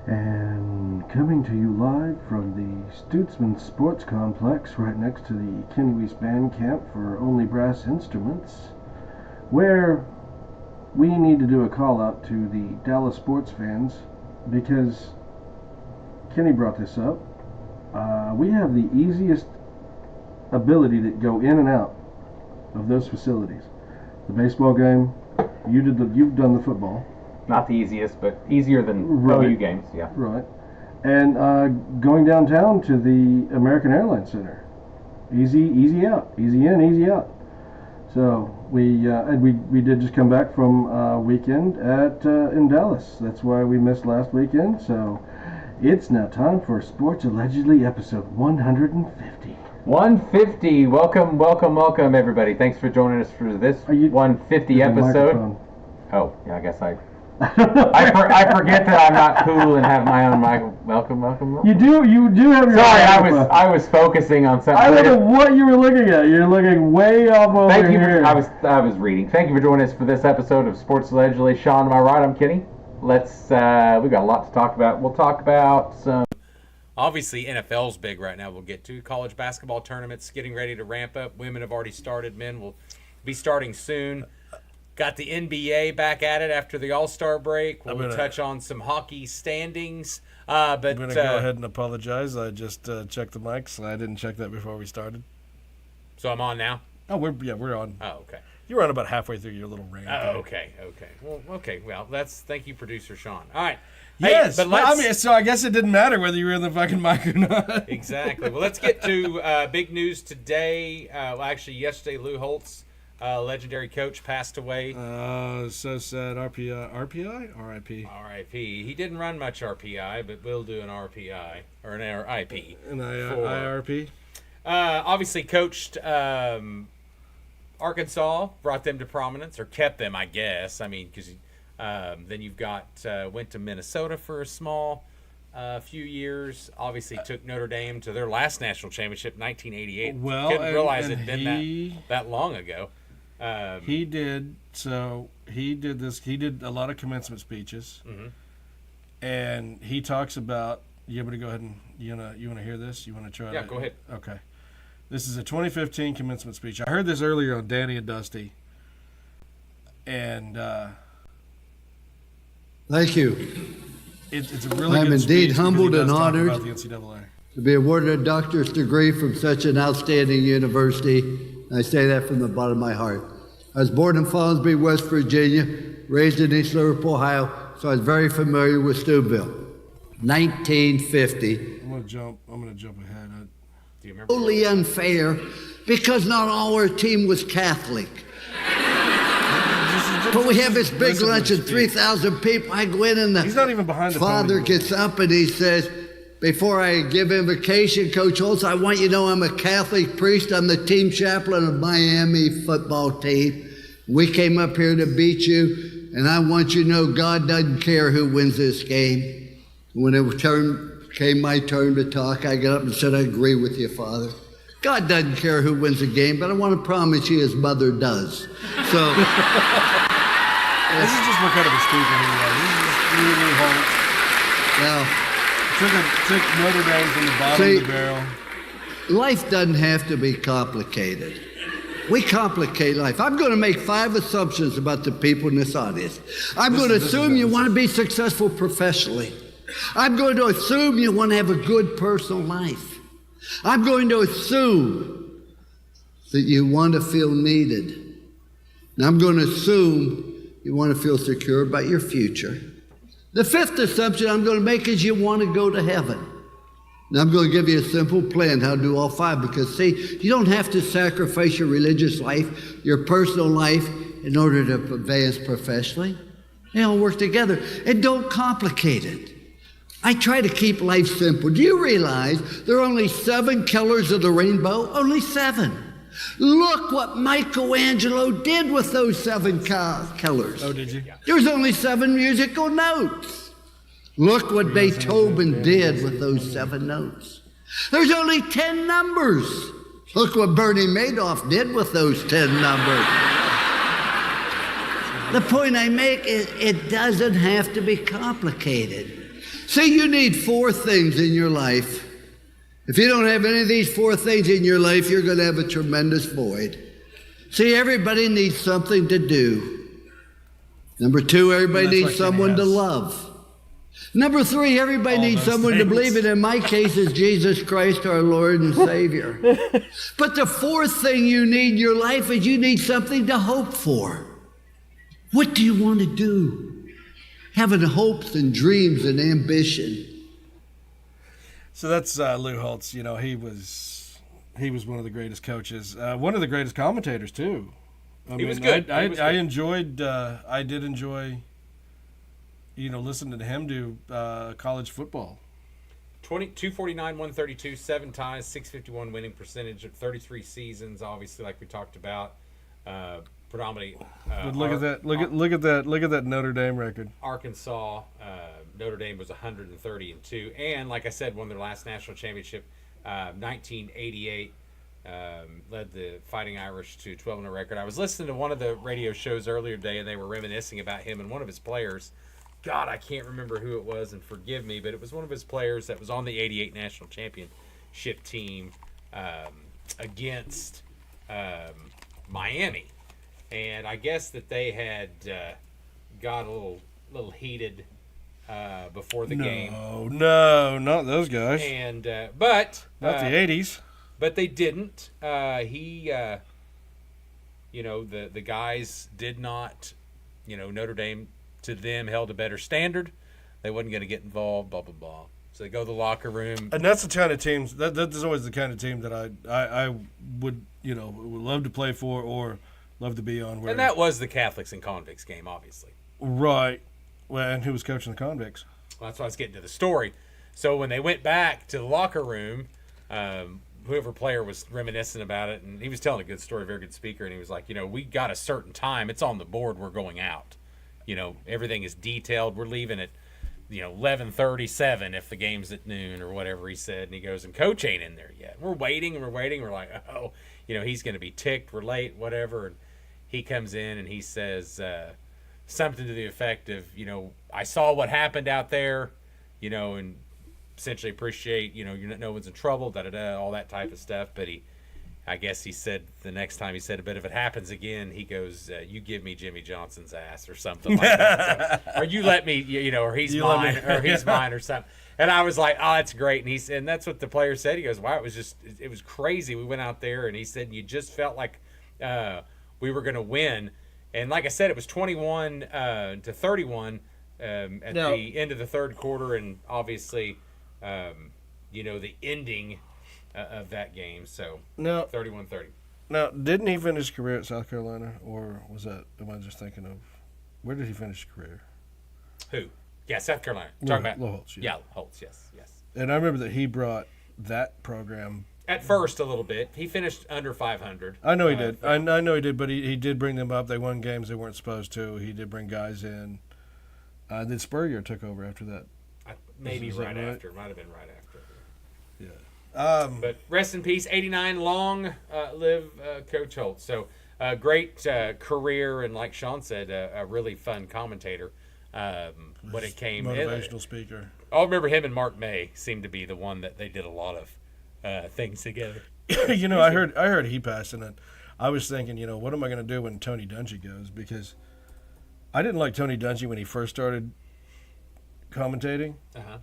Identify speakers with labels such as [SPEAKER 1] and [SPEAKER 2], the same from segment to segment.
[SPEAKER 1] And coming to you live from the Stutzman Sports Complex right next to the Kenny Weiss Band Camp for Only Brass Instruments, where we need to do a call out to the Dallas sports fans because Kenny brought this up. We have the easiest ability to go in and out of those facilities. The baseball game, you've done the football.
[SPEAKER 2] Not the easiest, but easier than OU games, yeah.
[SPEAKER 1] Right. And going downtown to the American Airlines Center. Easy out. Easy in, easy out. So we did just come back from a weekend in Dallas. That's why we missed last weekend. So it's now time for Sports Allegedly episode 150.
[SPEAKER 2] 150. Welcome, everybody. Thanks for joining us for this 150 episode. Oh, yeah, I guess I forget that I'm not cool and have my own mic. Welcome.
[SPEAKER 1] You do have your.
[SPEAKER 2] Sorry, I was focusing on something.
[SPEAKER 1] I don't know what you were looking at. You're looking way up over
[SPEAKER 2] Thank you.
[SPEAKER 1] here.
[SPEAKER 2] I was reading. Thank you for joining us for this episode of Sports Allegedly. Sean, to my right, I'm Kenny. We've got a lot to talk about. We'll talk about some.
[SPEAKER 3] Obviously, NFL's big right now. We'll get to college basketball tournaments getting ready to ramp up. Women have already started. Men will be starting soon. Got the NBA back at it after the All-Star break. We'll touch on some hockey standings.
[SPEAKER 4] I'm going to go ahead and apologize. I just checked the mics. I didn't check that before we started.
[SPEAKER 3] So I'm on now?
[SPEAKER 4] Oh, we're on.
[SPEAKER 3] Oh, okay.
[SPEAKER 4] You're on about halfway through your little rant.
[SPEAKER 3] Oh, okay. Well, thank you, producer Sean. All right.
[SPEAKER 4] Yes,
[SPEAKER 3] hey, but
[SPEAKER 4] so I guess it didn't matter whether you were in the fucking mic or not.
[SPEAKER 3] Exactly. Well, let's get to big news today. Yesterday, Lou Holtz, legendary coach, passed away.
[SPEAKER 4] So sad. RPI? R.I.P.
[SPEAKER 3] R.I.P. He didn't run much RPI, but we'll do an RPI or an RIP.
[SPEAKER 4] An IRP?
[SPEAKER 3] Obviously coached Arkansas, brought them to prominence, or kept them, I guess. I mean, because then you've got went to Minnesota for a small few years. Obviously took Notre Dame to their last national championship, 1988.
[SPEAKER 4] Well,
[SPEAKER 3] couldn't realize it'd been that long ago.
[SPEAKER 4] He did. So he did this. He did a lot of commencement speeches, and he talks about. You able to go ahead and you want to hear this? You want to try?
[SPEAKER 3] Yeah, go ahead.
[SPEAKER 4] Okay. This is a 2015 commencement speech. I heard this earlier on Danny and Dusty, and
[SPEAKER 5] thank you.
[SPEAKER 4] It's a really.
[SPEAKER 5] I'm
[SPEAKER 4] good
[SPEAKER 5] indeed humbled and honored
[SPEAKER 4] about the NCAA.
[SPEAKER 5] to be awarded a doctorate degree from such an outstanding university. I say that from the bottom of my heart. I was born in Fallsby, West Virginia, raised in East Liverpool, Ohio, so I was very familiar with Steubenville. 1950.
[SPEAKER 4] I'm gonna jump ahead.
[SPEAKER 3] Do you remember?
[SPEAKER 5] Totally unfair because not all our team was Catholic. But we have this big lunch of 3,000 people. I go in and
[SPEAKER 4] He's not even behind the
[SPEAKER 5] father
[SPEAKER 4] podium.
[SPEAKER 5] gets up and he says, before I give invocation, Coach Holtz, I want you to know I'm a Catholic priest. I'm the team chaplain of Miami football team. We came up here to beat you, and I want you to know God doesn't care who wins this game. When it came my turn to talk, I got up and said, I agree with you, Father. God doesn't care who wins the game, but I want to promise you his mother does. So
[SPEAKER 4] this is just what kind of a speaker he was. This is really Holtz.
[SPEAKER 5] now,
[SPEAKER 4] Took Notre Dame from the bottom of the barrel.
[SPEAKER 5] life doesn't have to be complicated. We complicate life. I'm going to make 5 assumptions about the people in this audience. I'm going to assume you want to be successful professionally. I'm going to assume you want to have a good personal life. I'm going to assume that you want to feel needed. And I'm going to assume you want to feel secure about your future. The 5th assumption I'm going to make is you want to go to heaven. Now I'm going to give you a simple plan how to do all 5 because, see, you don't have to sacrifice your religious life, your personal life, in order to advance professionally. They all work together. And don't complicate it. I try to keep life simple. Do you realize there are only 7 colors of the rainbow? Only 7. Look what Michelangelo did with those 7 colors.
[SPEAKER 4] Oh, did you?
[SPEAKER 5] There's only 7 musical notes. Look what Beethoven did with those 7 notes. There's only 10 numbers. Look what Bernie Madoff did with those 10 numbers. The point I make is it doesn't have to be complicated. See, you need 4 things in your life. If you don't have any of these 4 things in your life, you're going to have a tremendous void. See, everybody needs something to do. Number 2, everybody needs someone to love. Number 3, everybody needs someone to believe in. In my case, is Jesus Christ, our Lord and Savior. But the 4th thing you need in your life is you need something to hope for. What do you want to do? Having hopes and dreams and ambition.
[SPEAKER 4] So that's Lou Holtz. You know, he was one of the greatest coaches, one of the greatest commentators too.
[SPEAKER 3] He was good.
[SPEAKER 4] I did enjoy, you know, listening to him do college football.
[SPEAKER 3] 249, 132, 7 ties, 651 winning percentage of 33 seasons. Obviously, like we talked about, predominantly.
[SPEAKER 4] But look at that! Look at that Notre Dame record.
[SPEAKER 3] Arkansas, Notre Dame was 130-2, and like I said, won their last national championship, 1988. Led the Fighting Irish to 12-0 record. I was listening to one of the radio shows earlier today, and they were reminiscing about him and one of his players. God, I can't remember who it was, and forgive me, but it was one of his players that was on the 88 national championship team against Miami. And I guess that they had got a little heated before the game.
[SPEAKER 4] No, not those guys.
[SPEAKER 3] And but
[SPEAKER 4] not the 80s.
[SPEAKER 3] But they didn't. The guys did not. Notre Dame to them held a better standard. They wasn't going to get involved. Blah blah blah. So they go to the locker room.
[SPEAKER 4] And that's the kind of teams. That's always the kind of team that I would would love to play for or love to be on.
[SPEAKER 3] And that was the Catholics and Convicts game, obviously.
[SPEAKER 4] Right. Well, and who was coaching the Convicts?
[SPEAKER 3] Well, that's why I was getting to the story. So when they went back to the locker room, whoever player was reminiscent about it, and he was telling a good story, very good speaker, and he was like, we got a certain time. It's on the board. We're going out. Everything is detailed. We're leaving at, 11:37 if the game's at noon or whatever he said. And he goes, and Coach ain't in there yet. We're waiting and we're waiting. We're like, oh, he's going to be ticked. We're late, whatever. And he comes in and he says something to the effect of, I saw what happened out there, and essentially appreciate, no one's in trouble, all that type of stuff. But I guess he said the next time he said, but if it happens again, he goes, you give me Jimmy Johnson's ass or something like that. So, or you let me, or he's mine, or he's mine or something. And I was like, oh, that's great. And that's what the player said. He goes, wow, it was crazy. We went out there and he said, you just felt like we were going to win. And like I said, it was 21 to 31 at the end of the third quarter. And obviously, the ending of that game. So 31-30.
[SPEAKER 4] Now, didn't he finish his career at South Carolina, or am I just thinking of where did he finish his career?
[SPEAKER 3] Who? Yeah, South Carolina. Talking about
[SPEAKER 4] Holtz.
[SPEAKER 3] Yeah, Holtz. Yes.
[SPEAKER 4] And I remember that he brought that program
[SPEAKER 3] at first a little bit. He finished under 500.
[SPEAKER 4] I know he did. I know he did, but he did bring them up. They won games they weren't supposed to. He did bring guys in. Then Spurrier took over after that.
[SPEAKER 3] Maybe right after. It might have been right after.
[SPEAKER 4] Yeah.
[SPEAKER 3] But rest in peace, 89, long live Coach Holtz. So great career, and like Sean said, a really fun commentator when it came.
[SPEAKER 4] Motivational speaker.
[SPEAKER 3] I remember him and Mark May seemed to be the one that they did a lot of things together.
[SPEAKER 4] I heard he passed, and I was thinking, what am I going to do when Tony Dungy goes? Because I didn't like Tony Dungy when he first started commentating.
[SPEAKER 3] Uh-huh.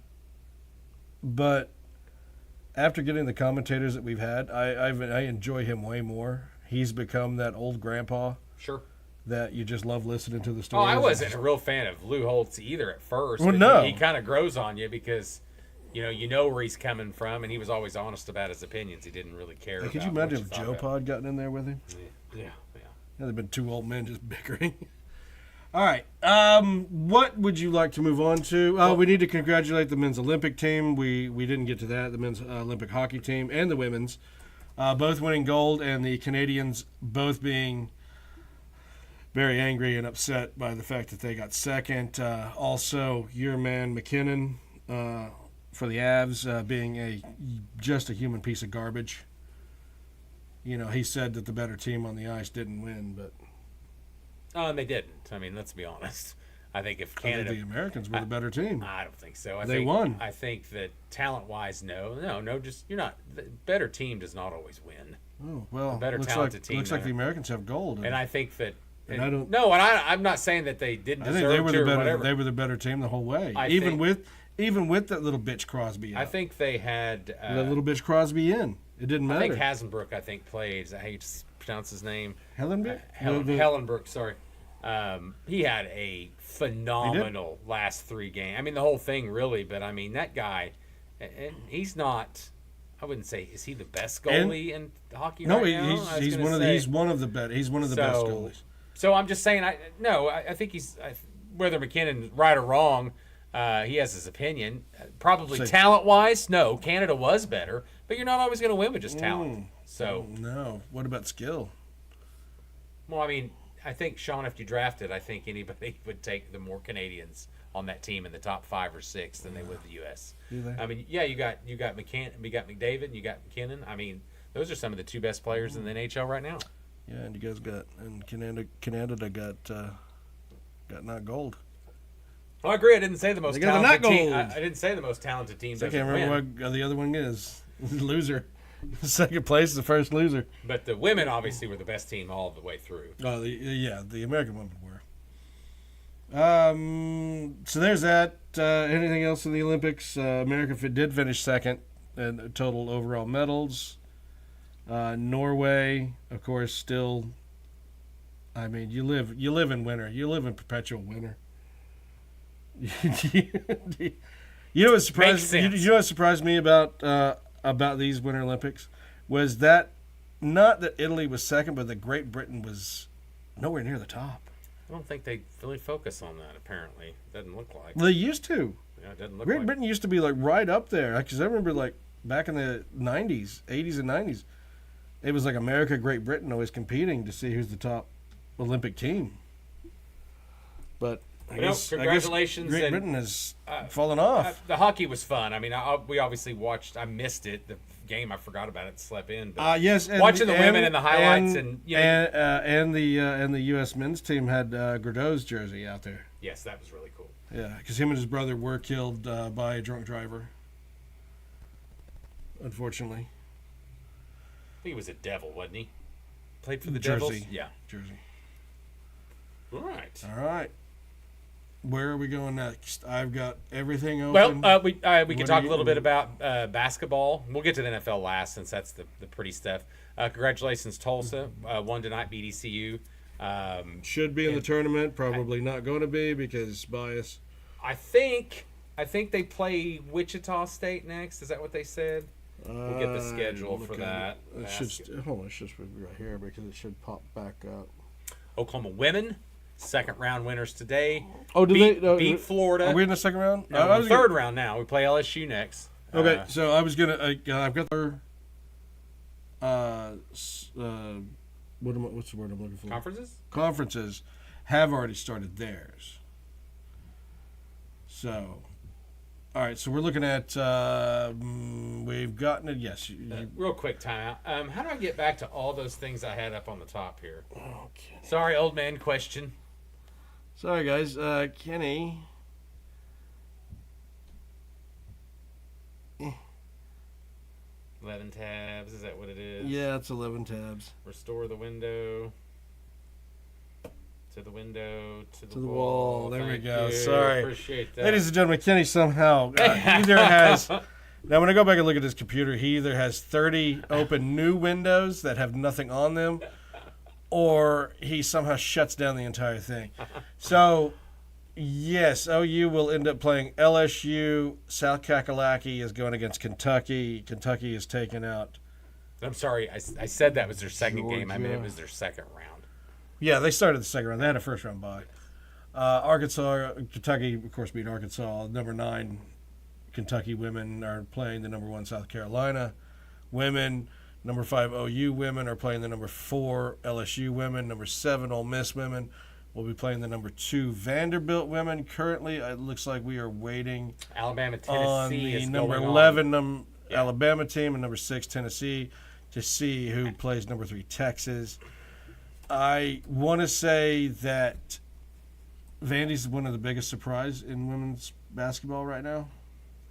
[SPEAKER 4] But after getting the commentators that we've had, I enjoy him way more. He's become that old grandpa.
[SPEAKER 3] Sure.
[SPEAKER 4] That you just love listening to the stories.
[SPEAKER 3] Oh, I wasn't a real fan of Lou Holtz either at first.
[SPEAKER 4] Well, no.
[SPEAKER 3] He kind of grows on you because, you know where he's coming from, and he was always honest about his opinions. He didn't really care about
[SPEAKER 4] could you imagine if Joe Pod gotten in there with him?
[SPEAKER 3] Yeah.
[SPEAKER 4] They've been two old men just bickering. All right. What would you like to move on to? We need to congratulate the men's Olympic team. We didn't get to that. The men's Olympic hockey team and the women's, both winning gold, and the Canadians both being very angry and upset by the fact that they got second. Also, your man McKinnon for the Avs being just a human piece of garbage. He said that the better team on the ice didn't win, but.
[SPEAKER 3] They didn't. I mean, let's be honest. I think if
[SPEAKER 4] I
[SPEAKER 3] Canada,
[SPEAKER 4] think the Americans were the better team.
[SPEAKER 3] I don't think so.
[SPEAKER 4] They won.
[SPEAKER 3] I think that talent-wise, no. Just you're not. The better team does not always win.
[SPEAKER 4] Oh well,
[SPEAKER 3] A better
[SPEAKER 4] looks
[SPEAKER 3] talented
[SPEAKER 4] like
[SPEAKER 3] team
[SPEAKER 4] looks like
[SPEAKER 3] than-
[SPEAKER 4] the Americans have gold.
[SPEAKER 3] And I think that.
[SPEAKER 4] And I don't-
[SPEAKER 3] No, and I'm not saying that they didn't
[SPEAKER 4] I
[SPEAKER 3] deserve
[SPEAKER 4] think they were
[SPEAKER 3] to
[SPEAKER 4] the
[SPEAKER 3] or
[SPEAKER 4] better.
[SPEAKER 3] whatever.
[SPEAKER 4] They were the better team the whole way.
[SPEAKER 3] I
[SPEAKER 4] Even
[SPEAKER 3] think-
[SPEAKER 4] with that little bitch Crosby.
[SPEAKER 3] I think they had.
[SPEAKER 4] that little bitch Crosby in. It didn't
[SPEAKER 3] I
[SPEAKER 4] matter.
[SPEAKER 3] think Hasenbrook, played. I hate to pronounce his name.
[SPEAKER 4] Hellenbeck?
[SPEAKER 3] Hellenbrook, sorry. He had a phenomenal last 3 games. I mean, the whole thing really, but I mean, that guy, and he's not. I wouldn't say is he the best goalie in hockey
[SPEAKER 4] No,
[SPEAKER 3] right now?
[SPEAKER 4] he's one of the best goalies.
[SPEAKER 3] So I'm just saying, I think he's whether McKinnon's right or wrong. He has his opinion. Probably talent-wise, no, Canada was better, but you're not always going to win with just talent. So
[SPEAKER 4] No, what about skill?
[SPEAKER 3] well, I mean, I think Sean, if you drafted, I think anybody would take the more Canadians on that team in the top 5 or 6 than they would the U.S. I mean, yeah, you got McDavid, and you got McKinnon. I mean, those are some of the 2 best players in the NHL right now.
[SPEAKER 4] Yeah, and you guys Canada got not gold.
[SPEAKER 3] Well, I agree. I didn't say the most
[SPEAKER 4] They got the
[SPEAKER 3] talented
[SPEAKER 4] not
[SPEAKER 3] team.
[SPEAKER 4] gold.
[SPEAKER 3] I didn't say the most talented team.
[SPEAKER 4] I can't remember what the other one is. Loser. Second place is the first loser.
[SPEAKER 3] But the women obviously were the best team all the way through.
[SPEAKER 4] Oh, the American women were. So there's that. Anything else in the Olympics? America did finish second in total overall medals. Norway, of course, still. I mean, you live in winter. You live in perpetual winter. You know what surprised me about these Winter Olympics was that not that Italy was second, but that Great Britain was nowhere near the top.
[SPEAKER 3] I don't think they really focus on that. Apparently, doesn't look like.
[SPEAKER 4] They used to.
[SPEAKER 3] Yeah, it doesn't look
[SPEAKER 4] Great
[SPEAKER 3] like.
[SPEAKER 4] Britain used to be like right up there because I remember like back in the 90s, 80s and 90s, it was like America, Great Britain always competing to see who's the top Olympic team. But I guess
[SPEAKER 3] congratulations.
[SPEAKER 4] Great Britain has fallen off.
[SPEAKER 3] The hockey was fun. I mean, we obviously watched. I missed it. The game, I forgot about it. Slept in. But
[SPEAKER 4] Yes, and
[SPEAKER 3] watching the women and the highlights and
[SPEAKER 4] the U.S. men's team had Gradeau's jersey out there.
[SPEAKER 3] yes, that was really cool.
[SPEAKER 4] Yeah, because him and his brother were killed by a drunk driver. Unfortunately,
[SPEAKER 3] I think he was a Devil, wasn't he? Played for the
[SPEAKER 4] Jersey.
[SPEAKER 3] Devils. Yeah.
[SPEAKER 4] Jersey.
[SPEAKER 3] All right.
[SPEAKER 4] All right. Where are we going next? I've got everything open.
[SPEAKER 3] Well, we can
[SPEAKER 4] What
[SPEAKER 3] talk
[SPEAKER 4] do
[SPEAKER 3] a little
[SPEAKER 4] you-
[SPEAKER 3] bit about basketball. We'll get to the NFL last since that's the pretty stuff. Congratulations, Tulsa. Won tonight, beat ECU.
[SPEAKER 4] Should be in the tournament. Probably not going to be because bias.
[SPEAKER 3] I think they play Wichita State next. Is that what they said? We'll get the schedule for that.
[SPEAKER 4] It should hold on. It should be right here because it should pop back up.
[SPEAKER 3] Oklahoma women, second round winners today.
[SPEAKER 4] Oh,
[SPEAKER 3] beat Florida.
[SPEAKER 4] Are we in the second round?
[SPEAKER 3] No,
[SPEAKER 4] I was
[SPEAKER 3] third round now. We play LSU next.
[SPEAKER 4] Okay, so I was gonna. I've got their. What's the word I'm looking for?
[SPEAKER 3] Conferences.
[SPEAKER 4] Conferences have already started theirs. So, all right. So we're looking at. We've gotten it. Yes.
[SPEAKER 3] Real quick timeout. How do I get back to all those things I had up on the top here?
[SPEAKER 4] Okay.
[SPEAKER 3] Sorry, old man question.
[SPEAKER 4] Sorry, guys. Kenny.
[SPEAKER 3] 11 tabs. Is that what it is?
[SPEAKER 4] Yeah, it's 11 tabs.
[SPEAKER 3] Restore the window. To the window. To the
[SPEAKER 4] wall. There we
[SPEAKER 3] Thank
[SPEAKER 4] go.
[SPEAKER 3] you.
[SPEAKER 4] Sorry.
[SPEAKER 3] Appreciate that.
[SPEAKER 4] Ladies and gentlemen, Kenny somehow either has. Now, when I go back and look at his computer, he either has 30 open new windows that have nothing on them, or he somehow shuts down the entire thing. So, yes, OU will end up playing LSU. South Kakalaki is going against Kentucky. Kentucky is taken out.
[SPEAKER 3] I'm sorry. I said that was their second game. I mean,
[SPEAKER 4] Georgia.
[SPEAKER 3] it was their second round.
[SPEAKER 4] Yeah, they started the second round. They had a first round bye. Kentucky, of course, beat Arkansas. Number 9 Kentucky women are playing the number 1 South Carolina women. Number 5 OU women are playing the number 4 LSU women. Number 7 Ole Miss women will be playing the number 2 Vanderbilt women. Currently, it looks like we are waiting
[SPEAKER 3] Alabama,
[SPEAKER 4] on
[SPEAKER 3] Tennessee
[SPEAKER 4] the
[SPEAKER 3] is
[SPEAKER 4] number
[SPEAKER 3] going
[SPEAKER 4] 11
[SPEAKER 3] on. Yeah.
[SPEAKER 4] Alabama team and number 6 Tennessee to see who plays number 3 Texas. I want to say that Vandy's one of the biggest surprise in women's basketball right now.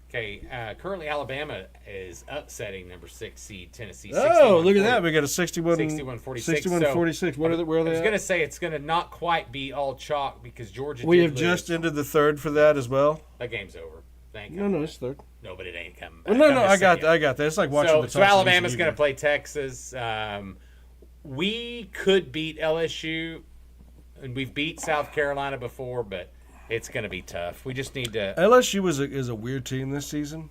[SPEAKER 3] Okay, currently Alabama is upsetting number 6 seed Tennessee.
[SPEAKER 4] Oh, look at that. We got a 61-46.
[SPEAKER 3] 61-46.
[SPEAKER 4] Where are they
[SPEAKER 3] I was
[SPEAKER 4] at?
[SPEAKER 3] going to say it's going to not quite be all chalk because Georgia
[SPEAKER 4] We
[SPEAKER 3] did
[SPEAKER 4] have
[SPEAKER 3] lose.
[SPEAKER 4] just ended the third for that as well.
[SPEAKER 3] That game's over.
[SPEAKER 4] No, it's third.
[SPEAKER 3] No, but it ain't coming back.
[SPEAKER 4] Well, no,
[SPEAKER 3] I'm
[SPEAKER 4] I
[SPEAKER 3] just saying.
[SPEAKER 4] got that. It's like watching the
[SPEAKER 3] So
[SPEAKER 4] top
[SPEAKER 3] Alabama's going to
[SPEAKER 4] to
[SPEAKER 3] play Texas. We could beat LSU, and we've beat South Carolina before, but it's going to be tough. We just need to.
[SPEAKER 4] LSU is a weird team this season.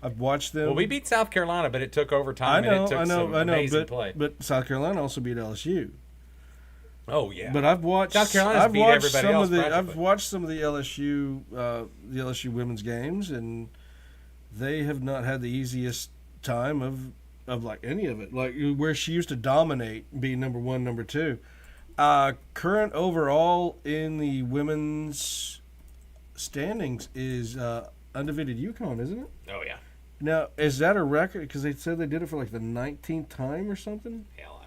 [SPEAKER 4] I've watched them.
[SPEAKER 3] Well, we beat South Carolina, but it took overtime and it took some amazing play.
[SPEAKER 4] But South Carolina also beat LSU.
[SPEAKER 3] Oh yeah.
[SPEAKER 4] But I've watched
[SPEAKER 3] South Carolina's beat everybody else.
[SPEAKER 4] I've watched some of the LSU women's games, and they have not had the easiest time of like any of it. Like where she used to dominate, be number one, number two. Current overall in the women's standings is undefeated UConn, isn't it?
[SPEAKER 3] Oh yeah.
[SPEAKER 4] Now, is that a record? Because they said they did it for like the 19th time or something.
[SPEAKER 3] Hell,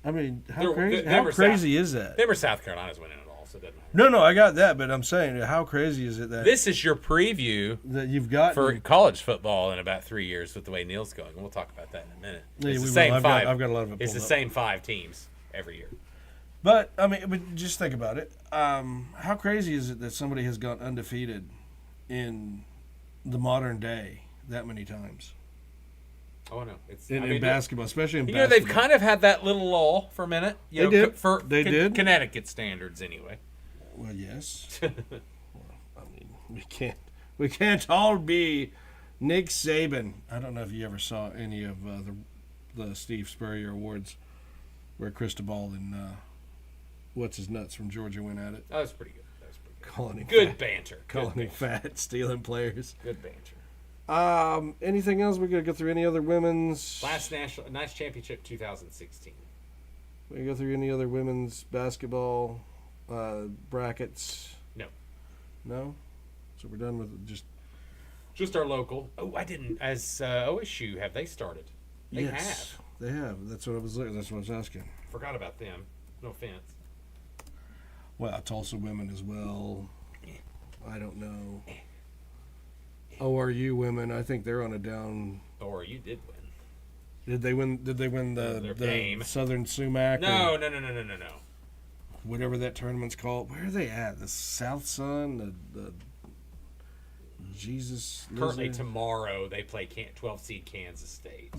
[SPEAKER 3] I don't know.
[SPEAKER 4] I mean, how crazy is that?
[SPEAKER 3] They were South Carolina's winning it all, so it doesn't matter.
[SPEAKER 4] No, I got that, but I'm saying, how crazy is it that
[SPEAKER 3] This is your preview
[SPEAKER 4] that you've got
[SPEAKER 3] for college football in about 3 years with the way Neil's going. We'll talk about that in a minute. It's the same five.
[SPEAKER 4] I've got a lot of it.
[SPEAKER 3] It's the same 5 teams every year.
[SPEAKER 4] But I mean, just think about it. How crazy is it that somebody has gone undefeated in the modern day that many times?
[SPEAKER 3] Oh no, it's
[SPEAKER 4] in basketball, especially in
[SPEAKER 3] basketball. They've kind of had that little lull for a minute.
[SPEAKER 4] They did.
[SPEAKER 3] They did. Connecticut standards, anyway.
[SPEAKER 4] Well, yes. Well, I mean, we can't all be Nick Saban. I don't know if you ever saw any of the Steve Spurrier Awards where Cristobal and what's his nuts from Georgia went at it.
[SPEAKER 3] Oh, that's pretty good.
[SPEAKER 4] Calling him
[SPEAKER 3] good
[SPEAKER 4] fat.
[SPEAKER 3] Banter.
[SPEAKER 4] Calling him fat, stealing players.
[SPEAKER 3] Good banter.
[SPEAKER 4] Anything else? We gotta go through any other women's
[SPEAKER 3] last national championship 2016.
[SPEAKER 4] We go through any other women's basketball brackets? No. So we're done with
[SPEAKER 3] just our local. Oh, I didn't. As OSU, have they started? They have.
[SPEAKER 4] They have. That's what I was asking.
[SPEAKER 3] Forgot about them. No offense.
[SPEAKER 4] Well, Tulsa women as well. I don't know. ORU women, I think they're on a down.
[SPEAKER 3] ORU did win.
[SPEAKER 4] Did they win the
[SPEAKER 3] game?
[SPEAKER 4] Southern Sumac?
[SPEAKER 3] No.
[SPEAKER 4] Whatever that tournament's called. Where are they at? The South Sun? The Jesus.
[SPEAKER 3] Currently tomorrow they play 12 seed Kansas State.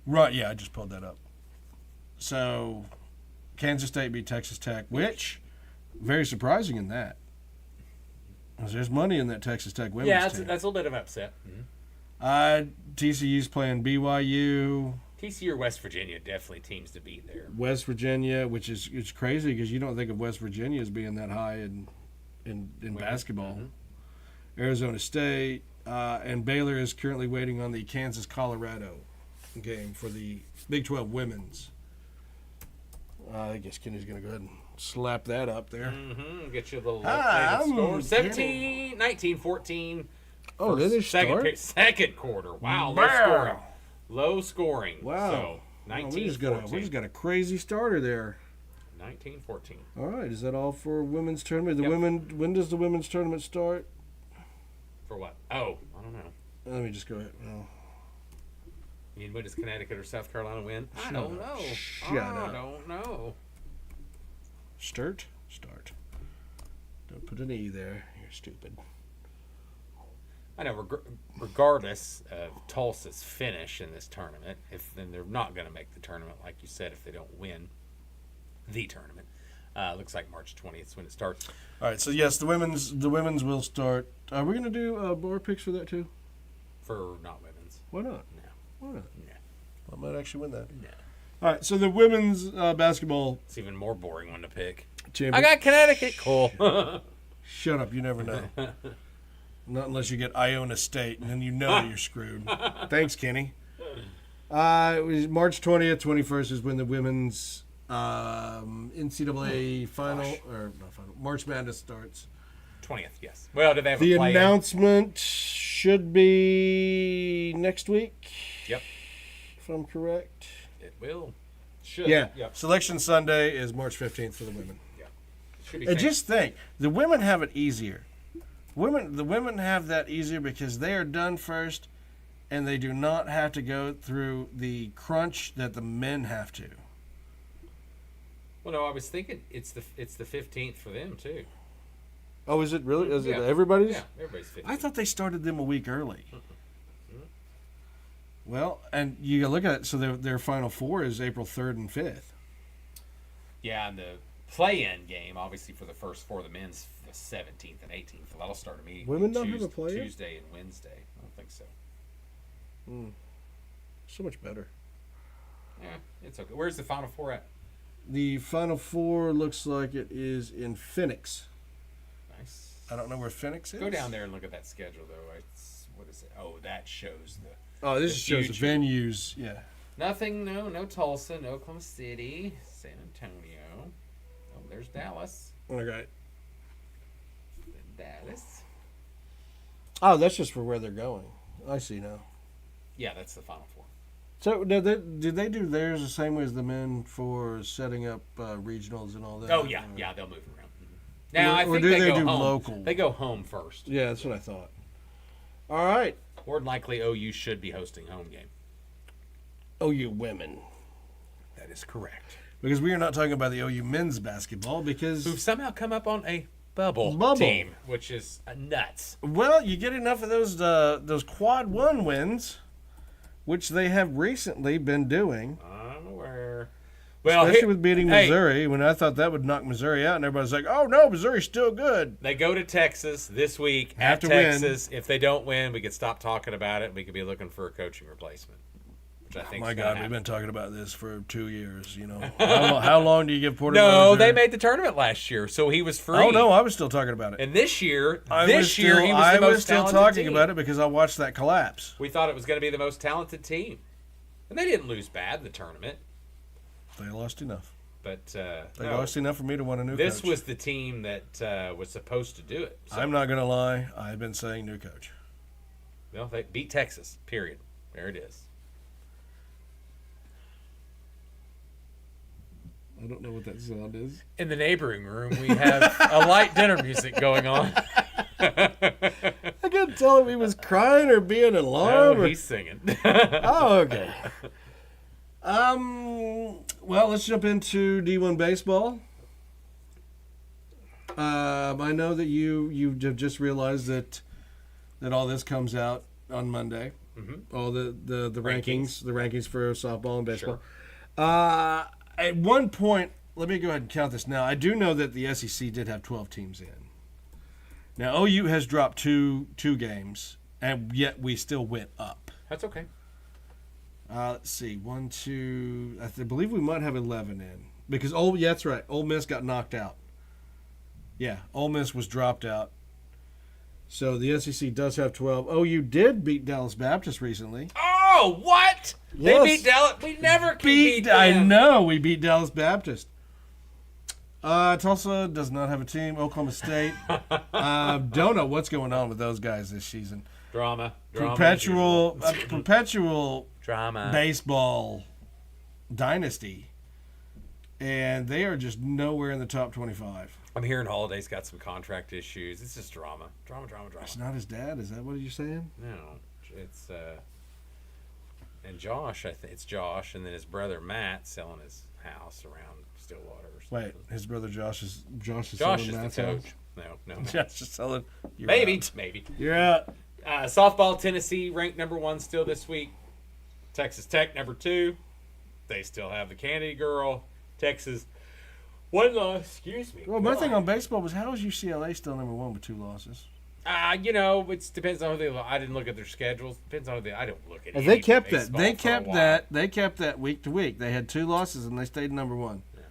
[SPEAKER 4] Right, yeah, I just pulled that up. So Kansas State beat Texas Tech, which very surprising in that. There's money in that Texas Tech women's team.
[SPEAKER 3] That's a little bit of an upset.
[SPEAKER 4] TCU's playing BYU.
[SPEAKER 3] TCU or West Virginia, definitely teams to beat there.
[SPEAKER 4] West Virginia, which is it's crazy because you don't think of West Virginia as being that high in basketball. Mm-hmm. Arizona State and Baylor is currently waiting on the Kansas-Colorado game for the Big 12 women's. I guess Kenny's going to go ahead and slap that up there.
[SPEAKER 3] Mm-hmm. Get you a little score. 17, 19, 14.
[SPEAKER 4] Oh, did they start?
[SPEAKER 3] Second quarter. Wow, low scoring.
[SPEAKER 4] Wow.
[SPEAKER 3] So, 19,
[SPEAKER 4] we just got a crazy starter there.
[SPEAKER 3] 19, 14.
[SPEAKER 4] All right, is that all for women's tournament? When does the women's tournament start?
[SPEAKER 3] For what? Oh, I don't know.
[SPEAKER 4] Let me just go ahead. Well,
[SPEAKER 3] when does Connecticut or South Carolina win? I don't know. I don't know.
[SPEAKER 4] Start. Don't put an E there. You're stupid.
[SPEAKER 3] I know. Regardless of Tulsa's finish in this tournament, then they're not going to make the tournament, like you said, if they don't win the tournament. Looks like March 20th is when it starts.
[SPEAKER 4] All right. So yes, the women's will start. Are we going to do bar picks for that too?
[SPEAKER 3] For not women's.
[SPEAKER 4] Why not?
[SPEAKER 3] No.
[SPEAKER 4] Why not?
[SPEAKER 3] No.
[SPEAKER 4] I might actually win that.
[SPEAKER 3] No.
[SPEAKER 4] All right. So the women's basketball.
[SPEAKER 3] It's even more boring one to pick.
[SPEAKER 4] I
[SPEAKER 3] got Connecticut. Cool.
[SPEAKER 4] Shut up. You never know. Not unless you get Iona State, and then you know you're screwed. Thanks, Kenny. It was March 20th, 21st is when the women's NCAA March Madness starts.
[SPEAKER 3] 20th, yes. Well, do they have
[SPEAKER 4] the
[SPEAKER 3] a play-in?
[SPEAKER 4] Announcement should be next week.
[SPEAKER 3] Yep.
[SPEAKER 4] If I'm correct.
[SPEAKER 3] It will. Should.
[SPEAKER 4] Yeah.
[SPEAKER 3] Yep.
[SPEAKER 4] Selection Sunday is March 15th for the women.
[SPEAKER 3] Yeah.
[SPEAKER 4] And just think, the women have it easier. The women have that easier because they are done first, and they do not have to go through the crunch that the men have to.
[SPEAKER 3] Well, no, I was thinking it's the 15th for them too.
[SPEAKER 4] Oh, is it really? Is it
[SPEAKER 3] Yeah.
[SPEAKER 4] everybody's?
[SPEAKER 3] Yeah, everybody's 15th.
[SPEAKER 4] I thought they started them a week early. Well, and you look at it, so their Final Four is April 3rd and 5th.
[SPEAKER 3] Yeah, and the play-in game, obviously, for the first four, the men's the 17th and 18th. So that'll start immediately.
[SPEAKER 4] Women don't have a play-in?
[SPEAKER 3] Tuesday and Wednesday. I don't think so.
[SPEAKER 4] So much better.
[SPEAKER 3] Yeah, it's okay. Where's the Final Four at?
[SPEAKER 4] The Final Four looks like it is in Phoenix.
[SPEAKER 3] Nice.
[SPEAKER 4] I don't know where Phoenix is.
[SPEAKER 3] Go down there and look at that schedule, though. What is it? Oh, that shows the...
[SPEAKER 4] Oh, this
[SPEAKER 3] the
[SPEAKER 4] shows the
[SPEAKER 3] future.
[SPEAKER 4] venues. Yeah.
[SPEAKER 3] Nothing, no Tulsa, no Oklahoma City, San Antonio. Oh, there's Dallas.
[SPEAKER 4] Okay.
[SPEAKER 3] Dallas.
[SPEAKER 4] Oh, that's just for where they're going. I see now.
[SPEAKER 3] Yeah, that's the Final Four.
[SPEAKER 4] So, did they do theirs the same way as the men for setting up regionals and all that?
[SPEAKER 3] Oh, yeah, they'll move around. Now, I think
[SPEAKER 4] do they
[SPEAKER 3] go
[SPEAKER 4] do
[SPEAKER 3] home.
[SPEAKER 4] local?
[SPEAKER 3] They go home first.
[SPEAKER 4] Yeah, that's what I thought. All right.
[SPEAKER 3] More than likely, OU should be hosting home game.
[SPEAKER 4] OU women.
[SPEAKER 3] That is correct.
[SPEAKER 4] Because we are not talking about the OU men's basketball because...
[SPEAKER 3] Who've somehow come up on a bubble team, which is nuts.
[SPEAKER 4] Well, you get enough of those quad one wins, which they have recently been doing.
[SPEAKER 3] I'm aware. Well,
[SPEAKER 4] especially with beating Missouri, when I thought that would knock Missouri out, and everybody's like, "Oh no, Missouri's still good."
[SPEAKER 3] They go to Texas this week
[SPEAKER 4] Have
[SPEAKER 3] at
[SPEAKER 4] to
[SPEAKER 3] Texas. Win. If they don't win, we could stop talking about it. We could be looking for a coaching replacement, which I think.
[SPEAKER 4] Oh my God, we've been talking about this for 2 years. You know, how long do you give Porter?
[SPEAKER 3] No, they made the tournament last year, so he was free.
[SPEAKER 4] Oh no, I was still talking about it.
[SPEAKER 3] And this year, he was
[SPEAKER 4] I
[SPEAKER 3] the
[SPEAKER 4] was
[SPEAKER 3] most
[SPEAKER 4] still
[SPEAKER 3] talented
[SPEAKER 4] talking
[SPEAKER 3] team.
[SPEAKER 4] about it because I watched that collapse.
[SPEAKER 3] We thought it was going to be the most talented team, and they didn't lose bad in the tournament.
[SPEAKER 4] They lost enough.
[SPEAKER 3] But
[SPEAKER 4] they lost enough for me to want a new coach.
[SPEAKER 3] This was the team that was supposed to do it. So.
[SPEAKER 4] I'm not going to lie. I've been saying new coach.
[SPEAKER 3] Well, they beat Texas, period. There it is.
[SPEAKER 4] I don't know what that sound is.
[SPEAKER 3] In the neighboring room, we have a light dinner music going on.
[SPEAKER 4] I couldn't tell if he was crying or being alarmed.
[SPEAKER 3] No, he's singing.
[SPEAKER 4] Oh, okay. Well, let's jump into D1 baseball. I know that you have just realized that all this comes out on Monday. Mm-hmm. All the rankings for softball and baseball. Sure. At one point, let me go ahead and count this now. I do know that the SEC did have 12 teams in. Now OU has dropped two games, and yet we still went up.
[SPEAKER 3] That's okay.
[SPEAKER 4] Let's see, 1, 2. I believe we might have 11 in because that's right. Ole Miss got knocked out. Yeah, Ole Miss was dropped out. So the SEC does have 12. OU did beat Dallas Baptist recently.
[SPEAKER 3] Oh, what?
[SPEAKER 4] Yes.
[SPEAKER 3] They beat Dallas. We never can beat them.
[SPEAKER 4] I know we beat Dallas Baptist. Tulsa does not have a team. Oklahoma State. Don't know what's going on with those guys this season.
[SPEAKER 3] Drama.
[SPEAKER 4] Perpetual
[SPEAKER 3] drama.
[SPEAKER 4] Baseball dynasty, and they are just nowhere in the top 25.
[SPEAKER 3] I'm hearing Holiday's got some contract issues. It's just drama.
[SPEAKER 4] It's not his dad. Is that what you're saying?
[SPEAKER 3] No, it's and Josh. I think it's Josh, and then his brother Matt selling his house around Stillwater. Or something.
[SPEAKER 4] Wait, his brother Josh is
[SPEAKER 3] Josh
[SPEAKER 4] selling
[SPEAKER 3] is
[SPEAKER 4] Matt's
[SPEAKER 3] the coach.
[SPEAKER 4] house?
[SPEAKER 3] No.
[SPEAKER 4] Josh is selling.
[SPEAKER 3] Maybe.
[SPEAKER 4] You're out.
[SPEAKER 3] Softball, Tennessee ranked number 1 still this week. Texas Tech number 2. They still have the Kennedy girl. Texas 1 loss. Excuse me.
[SPEAKER 4] Well, my thing on baseball was how is UCLA still number 1 with 2 losses?
[SPEAKER 3] It depends on who they. I didn't look at their schedules. Depends on who they. I don't look at.
[SPEAKER 4] They kept that. They kept that week to week. They had 2 losses and they stayed number 1. Yeah.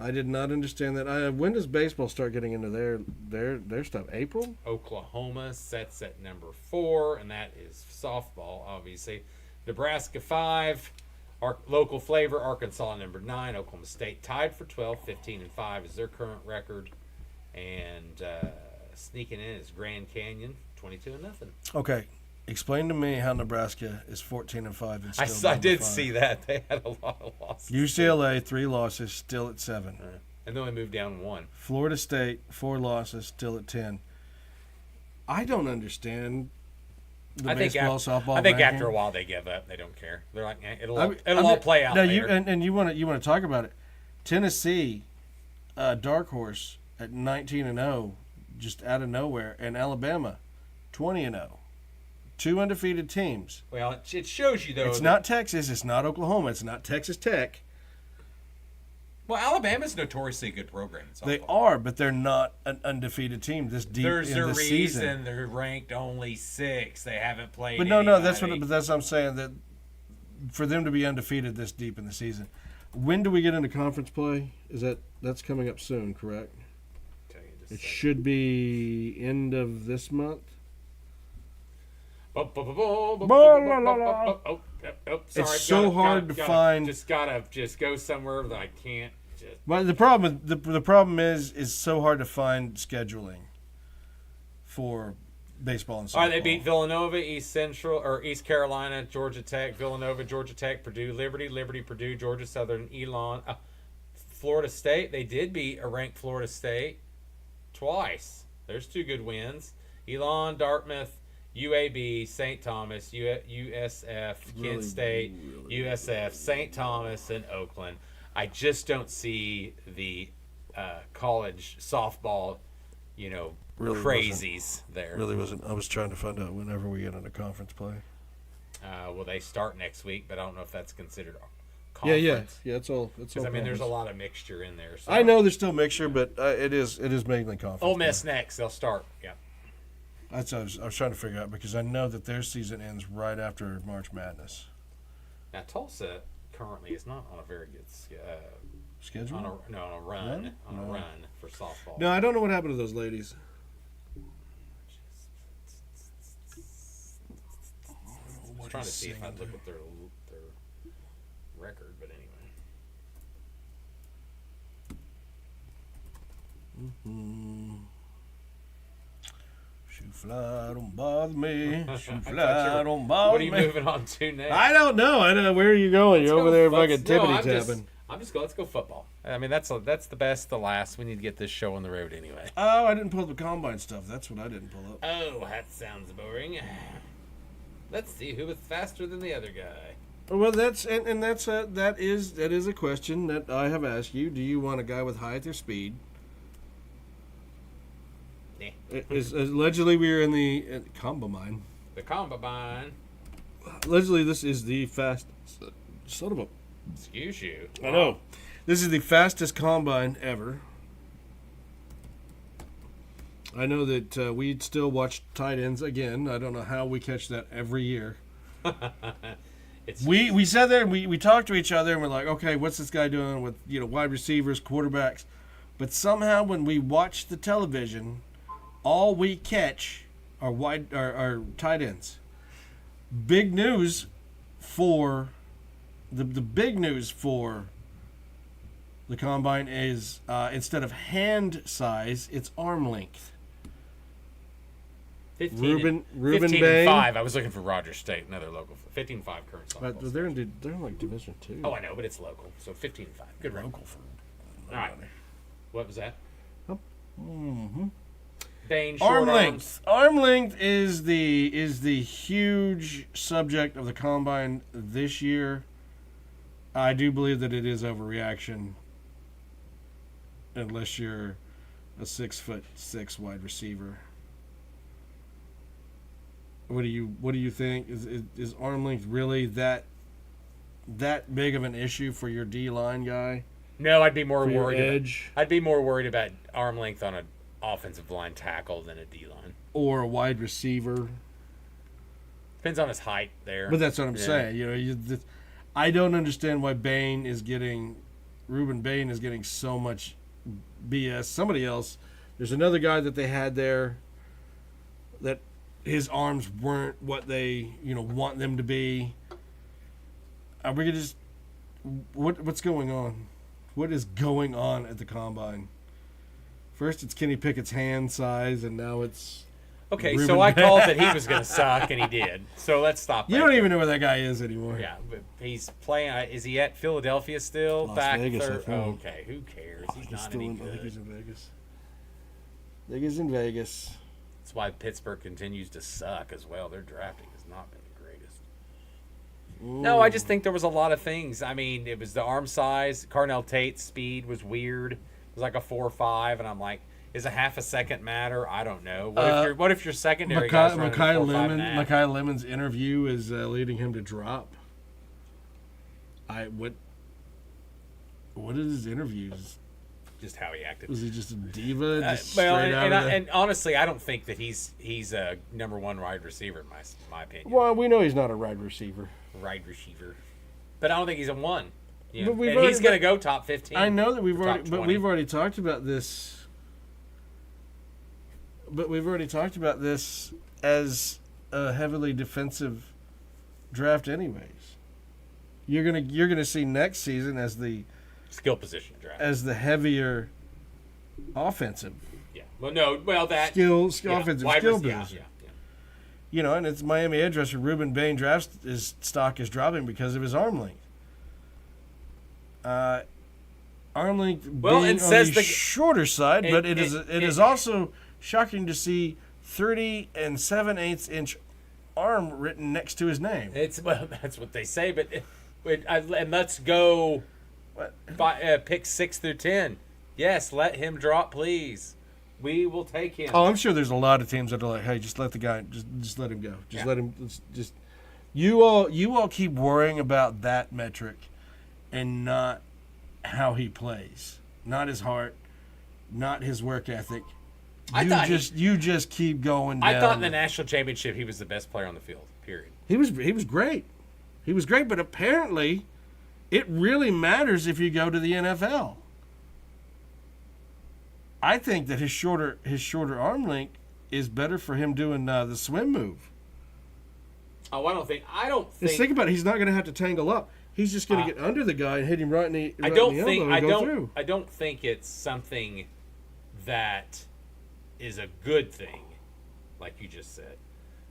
[SPEAKER 4] I did not understand that. When does baseball start getting into their stuff? April?
[SPEAKER 3] Oklahoma sets at number 4, and that is softball, obviously. Nebraska 5. Our local flavor, Arkansas number 9. Oklahoma State tied for 12. 15-5 is their current record. And sneaking in is Grand Canyon, 22-0.
[SPEAKER 4] Okay. Explain to me how Nebraska is 14-5 and still
[SPEAKER 3] I did
[SPEAKER 4] 5.
[SPEAKER 3] see that. They had a lot of losses.
[SPEAKER 4] UCLA 3 losses, still at 7.
[SPEAKER 3] And then they moved down 1.
[SPEAKER 4] Florida State, 4 losses, still at 10. I don't understand the baseball, softball.
[SPEAKER 3] I think
[SPEAKER 4] ranking.
[SPEAKER 3] after a while they give up. They don't care. They're like, it'll all play out later.
[SPEAKER 4] You want to talk about it? Tennessee, dark horse at 19-0, just out of nowhere, and Alabama, 20-0. 2 undefeated teams.
[SPEAKER 3] Well, it shows you though.
[SPEAKER 4] It's not Texas. It's not Oklahoma. It's not Texas Tech.
[SPEAKER 3] Well, Alabama's notoriously a good program.
[SPEAKER 4] They are, but they're not an undefeated team this deep in the season.
[SPEAKER 3] There's a reason they're ranked only 6. They haven't played.
[SPEAKER 4] But no, that's what I'm saying. That for them to be undefeated this deep in the season, when do we get into conference play? That's coming up soon, correct? It should be end of this month. It's so hard to find.
[SPEAKER 3] Just gotta go somewhere that I can't.
[SPEAKER 4] Well, the problem is so hard to find scheduling for baseball and softball.
[SPEAKER 3] All right, they beat Villanova, East Carolina, Georgia Tech, Villanova, Georgia Tech, Purdue, Liberty, Purdue, Georgia Southern, Elon, Florida State. They did beat a ranked Florida State twice. There's 2 good wins. Elon, Dartmouth, UAB, St. Thomas, USF, Kent State, USF, St. Thomas, and Oakland. I just don't see the college softball, crazies there.
[SPEAKER 4] Really wasn't. I was trying to find out whenever we get into conference play.
[SPEAKER 3] Well, they start next week, but I don't know if that's considered conference.
[SPEAKER 4] Yeah. It's all.
[SPEAKER 3] Because there's a lot of mixture in there. So.
[SPEAKER 4] I know there's still mixture, but it is mainly conference.
[SPEAKER 3] Ole Miss next. They'll start. Yeah.
[SPEAKER 4] That's what I was trying to figure out because I know that their season ends right after March Madness.
[SPEAKER 3] Now Tulsa currently is not on a very good
[SPEAKER 4] schedule.
[SPEAKER 3] On a run for softball.
[SPEAKER 4] No, I don't know what happened to those ladies.
[SPEAKER 3] I was trying to see if I'd look at their record, but anyway.
[SPEAKER 4] Shoot fly, don't bother me. Shoot fly, don't bother me.
[SPEAKER 3] What are you moving on to next?
[SPEAKER 4] I don't know. Where are you going? You're over there fucking tippity tapping.
[SPEAKER 3] Let's go football. I mean, that's the best, the last. We need to get this show on the road anyway.
[SPEAKER 4] Oh, I didn't pull up the combine stuff. That's what I didn't pull up.
[SPEAKER 3] Oh, that sounds boring. Let's see who was faster than the other guy.
[SPEAKER 4] Well, that is a question that I have asked you. Do you want a guy with height or speed? Allegedly, we are in the combine.
[SPEAKER 3] The combine.
[SPEAKER 4] Allegedly, this is the fast. Son of a.
[SPEAKER 3] Excuse you.
[SPEAKER 4] I know. This is the fastest combine ever. I know that we still watch tight ends again. I don't know how we catch that every year. We sat there and we talked to each other and we're like, okay, what's this guy doing with wide receivers, quarterbacks? But somehow when we watch the television, all we catch are tight ends. Big news for the big news for the combine is instead of hand size, it's arm length.
[SPEAKER 3] 15
[SPEAKER 4] Bain.
[SPEAKER 3] and 5. I was looking for Rogers State, another local. 15 and 5 current softball.
[SPEAKER 4] But they're in like Division 2.
[SPEAKER 3] Oh, I know, but it's local. So 15 and 5. Good
[SPEAKER 4] local
[SPEAKER 3] rank.
[SPEAKER 4] for.
[SPEAKER 3] All right. What was that?
[SPEAKER 4] Mm-hmm.
[SPEAKER 3] Bain, short
[SPEAKER 4] arm length.
[SPEAKER 3] arms.
[SPEAKER 4] Arm length is the huge subject of the combine this year. I do believe that it is overreaction, unless you're a 6'6" wide receiver. What do you think? Is arm length really that big of an issue for your D-line guy?
[SPEAKER 3] No, I'd be more worried.
[SPEAKER 4] Edge.
[SPEAKER 3] I'd be more worried about arm length on an offensive line tackle than a D-line.
[SPEAKER 4] Or a wide receiver.
[SPEAKER 3] Depends on his height there.
[SPEAKER 4] But that's what I'm saying. I don't understand why Reuben Bain is getting so much BS. Somebody else, there's another guy that they had there that his arms weren't what they want them to be. Are we gonna just what's going on? What is going on at the combine? First it's Kenny Pickett's hand size, and now it's
[SPEAKER 3] Okay,
[SPEAKER 4] Ruben
[SPEAKER 3] so I called that he was going to suck, and he did. So let's stop.
[SPEAKER 4] You don't even know where that guy is anymore.
[SPEAKER 3] Yeah, but he's playing. Is he at Philadelphia still?
[SPEAKER 4] Las
[SPEAKER 3] Back
[SPEAKER 4] Vegas,
[SPEAKER 3] third.
[SPEAKER 4] I think.
[SPEAKER 3] Okay, who cares? He's
[SPEAKER 4] He's
[SPEAKER 3] not
[SPEAKER 4] still
[SPEAKER 3] any
[SPEAKER 4] in, I think he's
[SPEAKER 3] good.
[SPEAKER 4] in Vegas. I think he's in Vegas.
[SPEAKER 3] That's why Pittsburgh continues to suck as well. Their drafting has not been the greatest. No, I just think there was a lot of things. I mean, it was the arm size. Carnell Tate's speed was weird. It was like a 4.5, and I'm like, is a half a second matter? I don't know. What if your secondary guy's running a 4.5.5?
[SPEAKER 4] Makai Lemon's interview is leading him to drop. What is his interviews?
[SPEAKER 3] Just how he acted.
[SPEAKER 4] Was he just a diva? Just
[SPEAKER 3] Well,
[SPEAKER 4] straight out of the...
[SPEAKER 3] and honestly, I don't think that he's a number one wide receiver in my opinion.
[SPEAKER 4] Well, we know he's not a wide receiver.
[SPEAKER 3] Wide receiver, but I don't think he's a one. You know?
[SPEAKER 4] But
[SPEAKER 3] And he's going to go top 15.
[SPEAKER 4] I know that we've
[SPEAKER 3] top
[SPEAKER 4] already,
[SPEAKER 3] 20.
[SPEAKER 4] but we've already talked about this. But we've already talked about this as a heavily defensive draft, anyways. You're gonna see next season as the
[SPEAKER 3] skill position draft.
[SPEAKER 4] as the heavier offensive
[SPEAKER 3] Yeah. Well, that
[SPEAKER 4] skills,
[SPEAKER 3] yeah,
[SPEAKER 4] offensive
[SPEAKER 3] wide
[SPEAKER 4] skill
[SPEAKER 3] rec- yeah,
[SPEAKER 4] position.
[SPEAKER 3] yeah.
[SPEAKER 4] You know, and it's Miami edge rusher Ruben Bain his stock is dropping because of his arm length. Arm length
[SPEAKER 3] Well,
[SPEAKER 4] being
[SPEAKER 3] and
[SPEAKER 4] on
[SPEAKER 3] says
[SPEAKER 4] the
[SPEAKER 3] the-
[SPEAKER 4] shorter side, but it is
[SPEAKER 3] it-
[SPEAKER 4] also shocking to see 30 and 7/8 inch arm written next to his name.
[SPEAKER 3] That's what they say, but and let's go pick 6 through 10. Yes, let him drop, please. We will take him.
[SPEAKER 4] Oh, I'm sure there's a lot of teams that are like, "Hey, just let the guy, just let him go. Just let him. Just you all keep worrying about that metric, and not how he plays, not his heart, not his work ethic. You just keep going down.
[SPEAKER 3] I thought in the national championship he was the best player on the field. Period.
[SPEAKER 4] He was great. He was great, but apparently, it really matters if you go to the NFL. I think that his shorter arm length is better for him doing the swim move.
[SPEAKER 3] Oh, I don't think.
[SPEAKER 4] Just think about it. He's not going to have to tangle up. He's just going to get under the guy and hit him right in the
[SPEAKER 3] I
[SPEAKER 4] elbow and go through.
[SPEAKER 3] I don't think it's something that is a good thing, like you just said.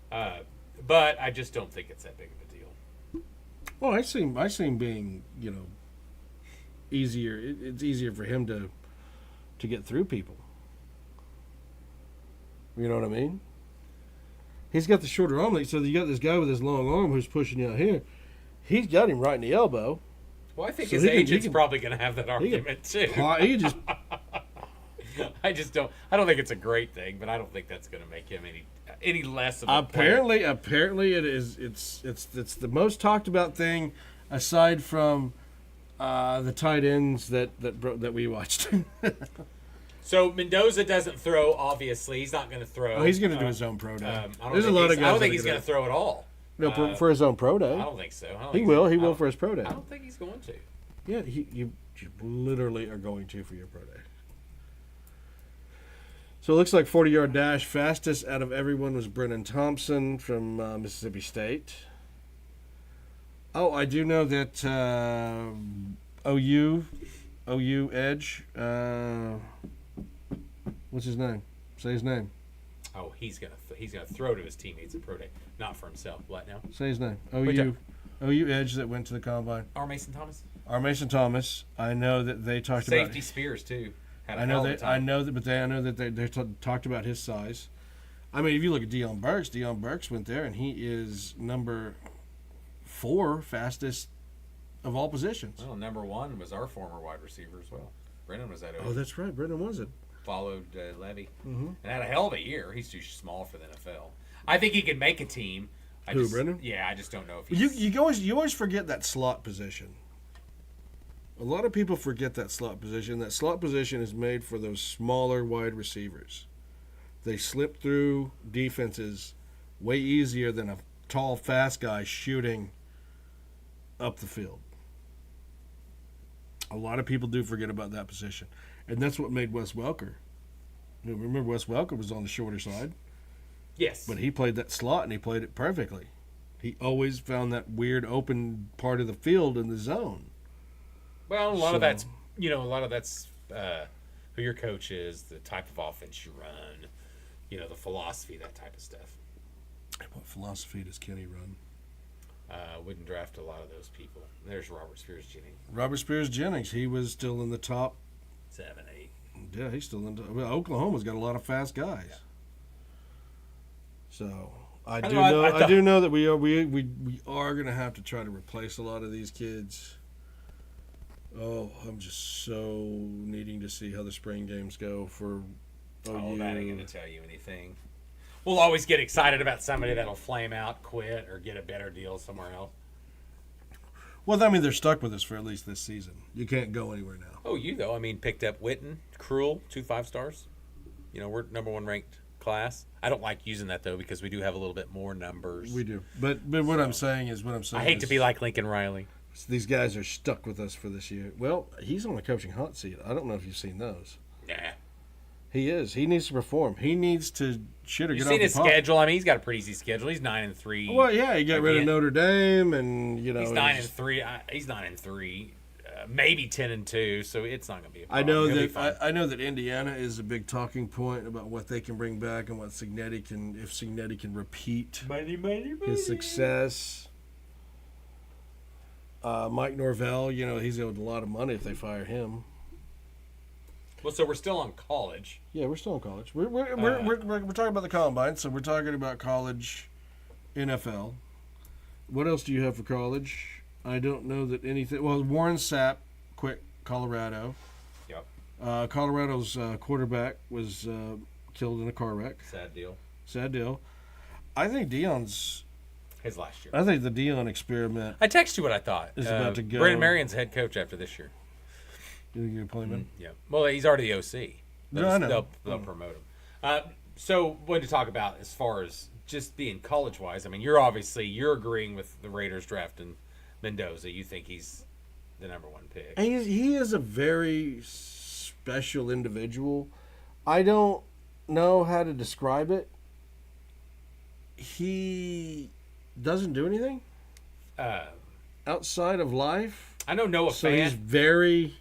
[SPEAKER 3] But I just don't think it's that big of a deal.
[SPEAKER 4] Well, I see him being, easier. It's easier for him to get through people. You know what I mean? He's got the shorter arm length, so you got this guy with his long arm who's pushing you out here. He's got him right in the elbow.
[SPEAKER 3] Well, I think
[SPEAKER 4] So
[SPEAKER 3] his
[SPEAKER 4] he can-
[SPEAKER 3] agent's
[SPEAKER 4] he can-
[SPEAKER 3] probably going to have that argument too.
[SPEAKER 4] He just
[SPEAKER 3] I just don't. I don't think it's a great thing, but I don't think that's going to make him any less of a player.
[SPEAKER 4] apparently it is. It's the most talked about thing, aside from the tight ends that we watched.
[SPEAKER 3] So Mendoza doesn't throw. Obviously, he's not going to throw.
[SPEAKER 4] Oh, he's going to do his own pro day.
[SPEAKER 3] There's a lot of guys. I don't think he's going to throw at all.
[SPEAKER 4] No, for his own pro day.
[SPEAKER 3] I don't think so.
[SPEAKER 4] He will. He will for his pro day.
[SPEAKER 3] I don't think he's going to.
[SPEAKER 4] Yeah, you literally are going to for your pro day. So it looks like 40-yard dash fastest out of everyone was Brennan Thompson from Mississippi State. Oh, I do know that OU edge. What's his name? Say his name.
[SPEAKER 3] Oh, he's gonna throw to his teammates at pro day, not for himself. What now?
[SPEAKER 4] Say his name. OU edge that went to the combine.
[SPEAKER 3] R. Mason Thomas.
[SPEAKER 4] R. Mason Thomas. I know that they talked about
[SPEAKER 3] Safety Spears too.
[SPEAKER 4] I know that they talked about his size. I mean, if you look at Deion Burks went there, and he is number 4 fastest of all positions.
[SPEAKER 3] Well, number 1 was our former wide receiver as well. Brennan was at OU.
[SPEAKER 4] Oh, that's right. Brennan was it.
[SPEAKER 3] Followed Levy. And had a hell of a year. He's too small for the NFL. I think he could make a team.
[SPEAKER 4] Brennan?
[SPEAKER 3] Yeah, I just don't know if he's...
[SPEAKER 4] You always forget that slot position. A lot of people forget that slot position. That slot position is made for those smaller wide receivers. They slip through defenses way easier than a tall, fast guy shooting up the field. A lot of people do forget about that position. And that's what made Wes Welker. Remember, Wes Welker was on the shorter side.
[SPEAKER 3] Yes.
[SPEAKER 4] But he played that slot, and he played it perfectly. He always found that weird open part of the field in the zone.
[SPEAKER 3] Well, a lot of that's who your coach is, the type of offense you run. the philosophy, that type of stuff.
[SPEAKER 4] What philosophy does Kenny run?
[SPEAKER 3] Wouldn't draft a lot of those people. There's Robert Spears Jennings.
[SPEAKER 4] Robert Spears Jennings. He was still in the top
[SPEAKER 3] 7, 8.
[SPEAKER 4] Yeah, he's still in. Oklahoma's got a lot of fast guys. Yeah. So I do know that we are going to have to try to replace a lot of these kids. Oh, I'm just so needing to see how the spring games go for OU.
[SPEAKER 3] Oh, that ain't going to tell you anything. We'll always get excited about somebody that'll flame out, quit, or get a better deal somewhere else.
[SPEAKER 4] Well, I mean, they're stuck with us for at least this season. You can't go anywhere now.
[SPEAKER 3] Oh, though. I mean, picked up Witten, Cruel, 2 5-stars. We're number 1 ranked class. I don't like using that, though, because we do have a little bit more numbers.
[SPEAKER 4] We do. But what I'm saying is.
[SPEAKER 3] I hate to be like Lincoln Riley.
[SPEAKER 4] These guys are stuck with us for this year. Well, he's on a coaching hot seat. I don't know if you've seen those.
[SPEAKER 3] Nah.
[SPEAKER 4] He is. He needs to perform. He needs to shit or get off the pot.
[SPEAKER 3] You've seen his schedule. I mean, he's got a pretty easy schedule. He's 9-3.
[SPEAKER 4] Well, yeah, he got rid of Notre Dame, and
[SPEAKER 3] he's 9-3. He's 9-3, maybe 10-2. So it's not going to be a problem.
[SPEAKER 4] I know that Indiana is a big talking point about what they can bring back and what Cignetti can repeat his success. Mike Norvell, he's owed a lot of money if they fire him.
[SPEAKER 3] Well, so we're still on college.
[SPEAKER 4] Yeah, we're still in college. We're talking about the combine, so we're talking about college, NFL. What else do you have for college? I don't know that anything. Well, Warren Sapp quit Colorado.
[SPEAKER 3] Yep.
[SPEAKER 4] Colorado's quarterback was killed in a car wreck. Sad deal. I think Deion's
[SPEAKER 3] his last year.
[SPEAKER 4] I think the Deion experiment.
[SPEAKER 3] I text you what I thought.
[SPEAKER 4] Is about to go.
[SPEAKER 3] Brendan Marion's head coach after this year.
[SPEAKER 4] You think you're going to play him in?
[SPEAKER 3] Yeah. Well, he's already the OC.
[SPEAKER 4] No, I know.
[SPEAKER 3] They'll promote him. So, what to talk about as far as just being college-wise? I mean, you're agreeing with the Raiders drafting Mendoza. You think he's the number 1 pick.
[SPEAKER 4] He is a very special individual. I don't know how to describe it. He doesn't do anything outside of life.
[SPEAKER 3] I know Noah
[SPEAKER 4] so
[SPEAKER 3] Fant.
[SPEAKER 4] He's very...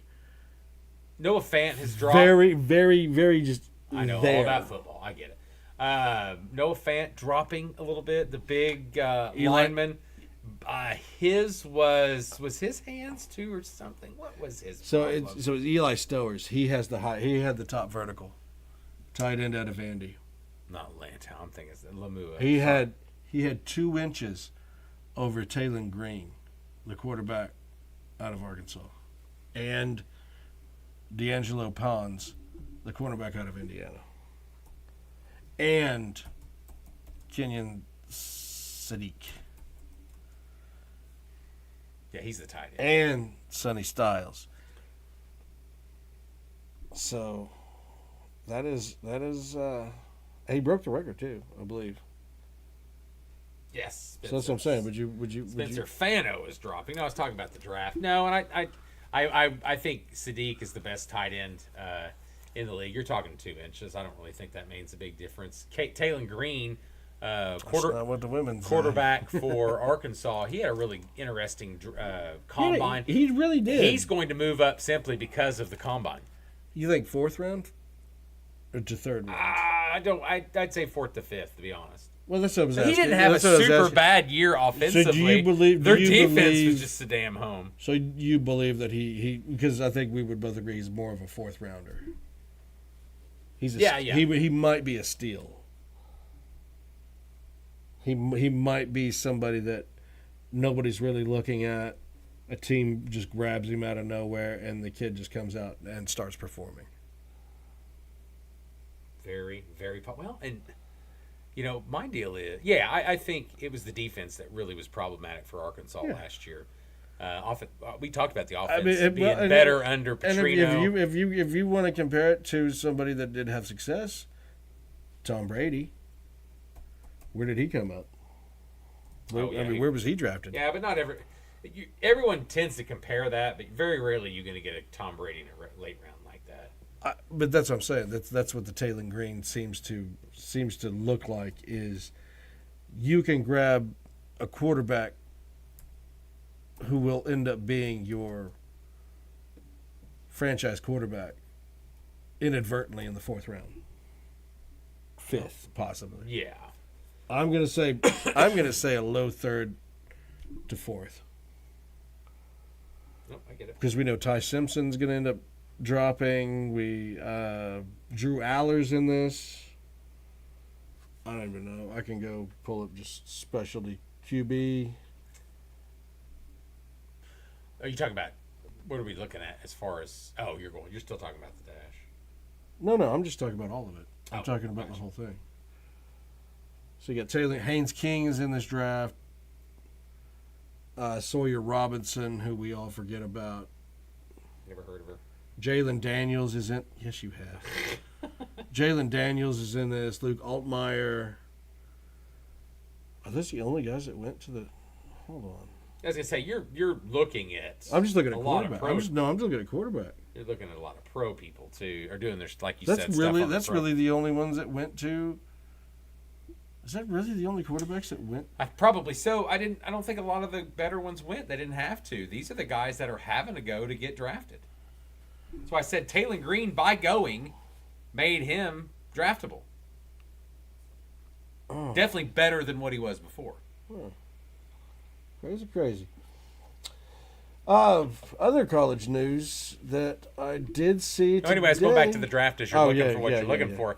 [SPEAKER 3] Noah Fant has dropped.
[SPEAKER 4] Very, very, very just
[SPEAKER 3] I know
[SPEAKER 4] there.
[SPEAKER 3] all about football. I get it. Noah Fant dropping a little bit. The big lineman. His was his hands too or something. What was his?
[SPEAKER 4] So it's Eli Stowers. He had the top vertical. Tight end out of Vandy.
[SPEAKER 3] Not Lantown. I'm thinking it's Lamua.
[SPEAKER 4] He had 2 inches over Taylon Green, the quarterback out of Arkansas, and D'Angelo Pons, the cornerback out of Indiana, and Kenyon Sadiq.
[SPEAKER 3] Yeah, he's the tight end.
[SPEAKER 4] And Sonny Styles. So that is he broke the record too, I believe.
[SPEAKER 3] Yes.
[SPEAKER 4] So that's what I'm saying. Would you
[SPEAKER 3] Spencer Fano is dropping. No, I was talking about the draft. No, and I think Sadiq is the best tight end in the league. You're talking 2 inches. I don't really think that means a big difference. Taylon Green, quarterback for Arkansas, he had a really interesting combine.
[SPEAKER 4] He really did.
[SPEAKER 3] He's going to move up simply because of the combine.
[SPEAKER 4] You think 4th round or to 3rd round?
[SPEAKER 3] I'd say 4th to 5th, to be honest.
[SPEAKER 4] Well, that's what I was asking.
[SPEAKER 3] He didn't have a super bad year offensively.
[SPEAKER 4] So do you believe
[SPEAKER 3] their defense was just a damn home?
[SPEAKER 4] So you believe that he because I think we would both agree he's more of a 4th rounder. He might be a steal. He might be somebody that nobody's really looking at. A team just grabs him out of nowhere, and the kid just comes out and starts performing.
[SPEAKER 3] Very, very well, and my deal is, I think it was the defense that really was problematic for Arkansas last year. We talked about the offense being better under Petrino.
[SPEAKER 4] And if you want to compare it to somebody that did have success, Tom Brady. Where did he come up? Where was he drafted?
[SPEAKER 3] Yeah, but not everyone tends to compare that, but very rarely you're going to get a Tom Brady in a late round like that.
[SPEAKER 4] But that's what I'm saying. That's what the Taylon Green seems to look like. Is you can grab a quarterback who will end up being your franchise quarterback inadvertently in the 4th round. fifth, possibly.
[SPEAKER 3] Yeah.
[SPEAKER 4] I'm gonna say a low third to fourth.
[SPEAKER 3] Nope, I get it.
[SPEAKER 4] Because we know Ty Simpson's gonna end up dropping. Drew Aller's in this. I don't even know. I can go pull up just specialty QB.
[SPEAKER 3] Are you talking about, what are we looking at as far as, you're still talking about the dash.
[SPEAKER 4] No, I'm just talking about all of it. I'm talking about
[SPEAKER 3] gotcha.
[SPEAKER 4] the whole thing. So you got Taylor Haynes King is in this draft. Sawyer Robinson, who we all forget about.
[SPEAKER 3] Never heard of her.
[SPEAKER 4] Jalen Daniels is in. Yes, you have. Jalen Daniels is in this. Luke Altmaier. Are those the only guys that went to the? Hold on.
[SPEAKER 3] I was gonna say you're looking at.
[SPEAKER 4] I'm just looking at
[SPEAKER 3] a lot of
[SPEAKER 4] quarterback.
[SPEAKER 3] pro.
[SPEAKER 4] I'm just looking at quarterback.
[SPEAKER 3] You're looking at a lot of pro people too, are doing their, like you
[SPEAKER 4] That's
[SPEAKER 3] said.
[SPEAKER 4] really
[SPEAKER 3] stuff on
[SPEAKER 4] really the only ones that went to. Is that really the only quarterbacks that went?
[SPEAKER 3] Probably so. I don't think a lot of the better ones went. They didn't have to. These are the guys that are having to go to get drafted. That's why I said Taylor Green, by going, made him draftable.
[SPEAKER 4] Oh.
[SPEAKER 3] Definitely better than what he was before.
[SPEAKER 4] Crazy. Other college news that I did see today.
[SPEAKER 3] Anyways, going back to the draft as you're looking for what you're looking
[SPEAKER 4] yeah.
[SPEAKER 3] for.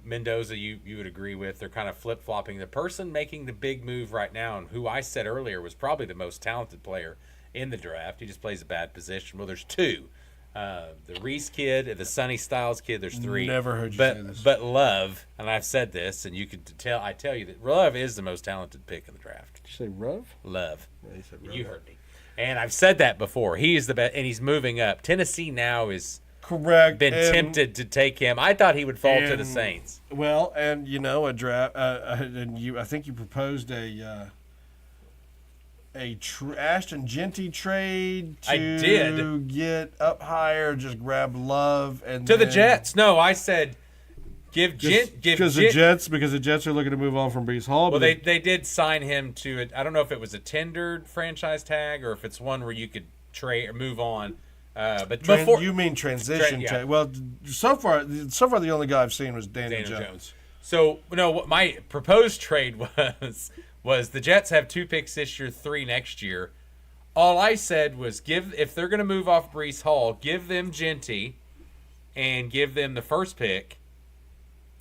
[SPEAKER 3] Mendoza, you would agree with. They're kind of flip-flopping. The person making the big move right now, and who I said earlier was probably the most talented player in the draft. He just plays a bad position. Well, there's two. The Reese kid and the Sonny Styles kid. There's three.
[SPEAKER 4] Never heard you say this.
[SPEAKER 3] But Love, and I've said this, and you could tell. I tell you that Love is the most talented pick in the draft.
[SPEAKER 4] Did you say Ruv?
[SPEAKER 3] Love.
[SPEAKER 4] Yeah, you said Ruv.
[SPEAKER 3] You heard me. And I've said that before. He is the best, and he's moving up. Tennessee now is
[SPEAKER 4] correct.
[SPEAKER 3] Been tempted to take him. I thought he would fall to the Saints.
[SPEAKER 4] Well, and you know, a draft, and I think you proposed a Ashton Genty trade to
[SPEAKER 3] I did.
[SPEAKER 4] Get up higher, just grab Love and
[SPEAKER 3] to the Jets. No, I said because
[SPEAKER 4] the Jets are looking to move on from Breece Hall.
[SPEAKER 3] Well, they did sign him to I don't know if it was a tendered franchise tag or if it's one where you could trade or move on. But before
[SPEAKER 4] you mean transition tag? Well, so far the only guy I've seen was Daniel Jones.
[SPEAKER 3] So no, what my proposed trade was the Jets have 2 picks this year, 3 next year. All I said was if they're going to move off Breece Hall, give them Genty and give them the first pick,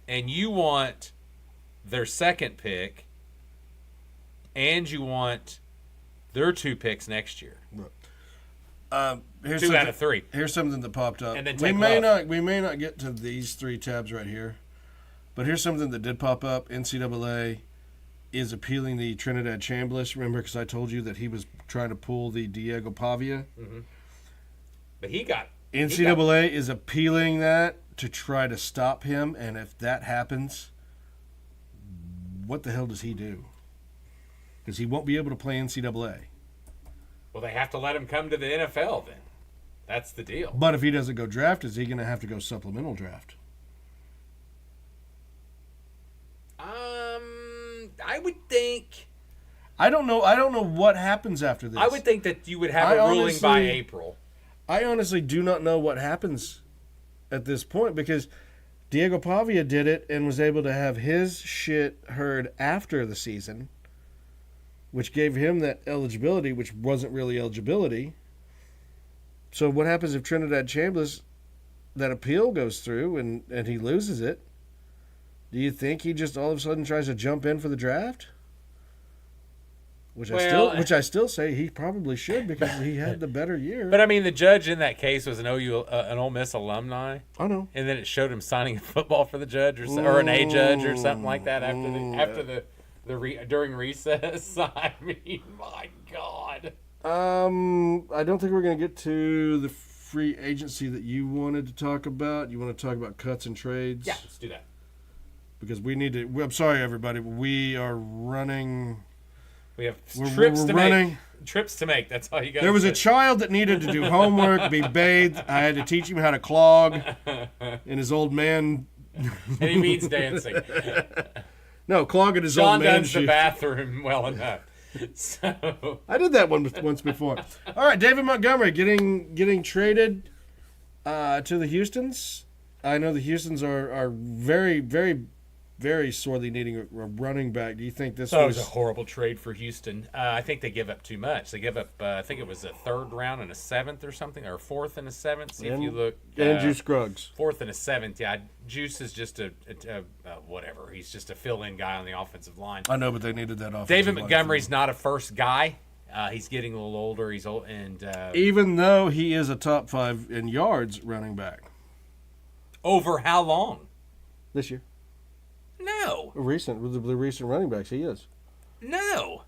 [SPEAKER 3] and you want their second pick, and you want their 2 picks next year.
[SPEAKER 4] Here's
[SPEAKER 3] 2 out of 3.
[SPEAKER 4] Here's something that popped up.
[SPEAKER 3] And then
[SPEAKER 4] we may not get to these 3 tabs right here, but here's something that did pop up. NCAA is appealing the Trinidad Chambliss. Remember, because I told you that he was trying to pull the Diego Pavia.
[SPEAKER 3] Mm-hmm. But
[SPEAKER 4] NCAA is appealing that to try to stop him, and if that happens, what the hell does he do? Because he won't be able to play NCAA.
[SPEAKER 3] Well, they have to let him come to the NFL then. That's the deal.
[SPEAKER 4] But if he doesn't go draft, is he going to have to go supplemental draft?
[SPEAKER 3] I would think.
[SPEAKER 4] I don't know what happens after this.
[SPEAKER 3] I would think that you would have a ruling by April.
[SPEAKER 4] I honestly do not know what happens at this point because Diego Pavia did it and was able to have his shit heard after the season, which gave him that eligibility, which wasn't really eligibility. So what happens if Trinidad Chambliss, that appeal goes through and he loses it? Do you think he just all of a sudden tries to jump in for the draft? Which I still say he probably should because he had the better year.
[SPEAKER 3] But I mean, the judge in that case was an Ole Miss alumni.
[SPEAKER 4] I know.
[SPEAKER 3] And then it showed him signing a football for the judge or an A judge or something like that during recess. I mean, my God.
[SPEAKER 4] I don't think we're going to get to the free agency that you wanted to talk about. You want to talk about cuts and trades?
[SPEAKER 3] Yeah, let's do that.
[SPEAKER 4] Because we need to. I'm sorry, everybody, but we are running.
[SPEAKER 3] We have trips to make. That's all you got.
[SPEAKER 4] There was a child that needed to do homework, be bathed. I had to teach him how to clog in his old man.
[SPEAKER 3] And he means dancing.
[SPEAKER 4] No, clog in his old man.
[SPEAKER 3] John does the bathroom well enough. So
[SPEAKER 4] I did that once before. All right, David Montgomery getting traded to the Houstons. I know the Houstons are very, very very sorely needing a running back. Do you think this
[SPEAKER 3] was a horrible trade for Houston? I think they give up too much. They give up, I think it was a third round and a seventh or something, or fourth and a seventh. See if you look.
[SPEAKER 4] Andrew Scruggs.
[SPEAKER 3] Fourth and a seventh. Yeah, Juice is just a whatever. He's just a fill-in guy on the offensive line.
[SPEAKER 4] I know, but they needed that offensive
[SPEAKER 3] David
[SPEAKER 4] line.
[SPEAKER 3] Montgomery's not a first guy. He's getting a little older. He's old, and
[SPEAKER 4] even though he is a top 5 in yards running back.
[SPEAKER 3] Over how long?
[SPEAKER 4] This year.
[SPEAKER 3] No.
[SPEAKER 4] With the recent running backs, he is.
[SPEAKER 3] No.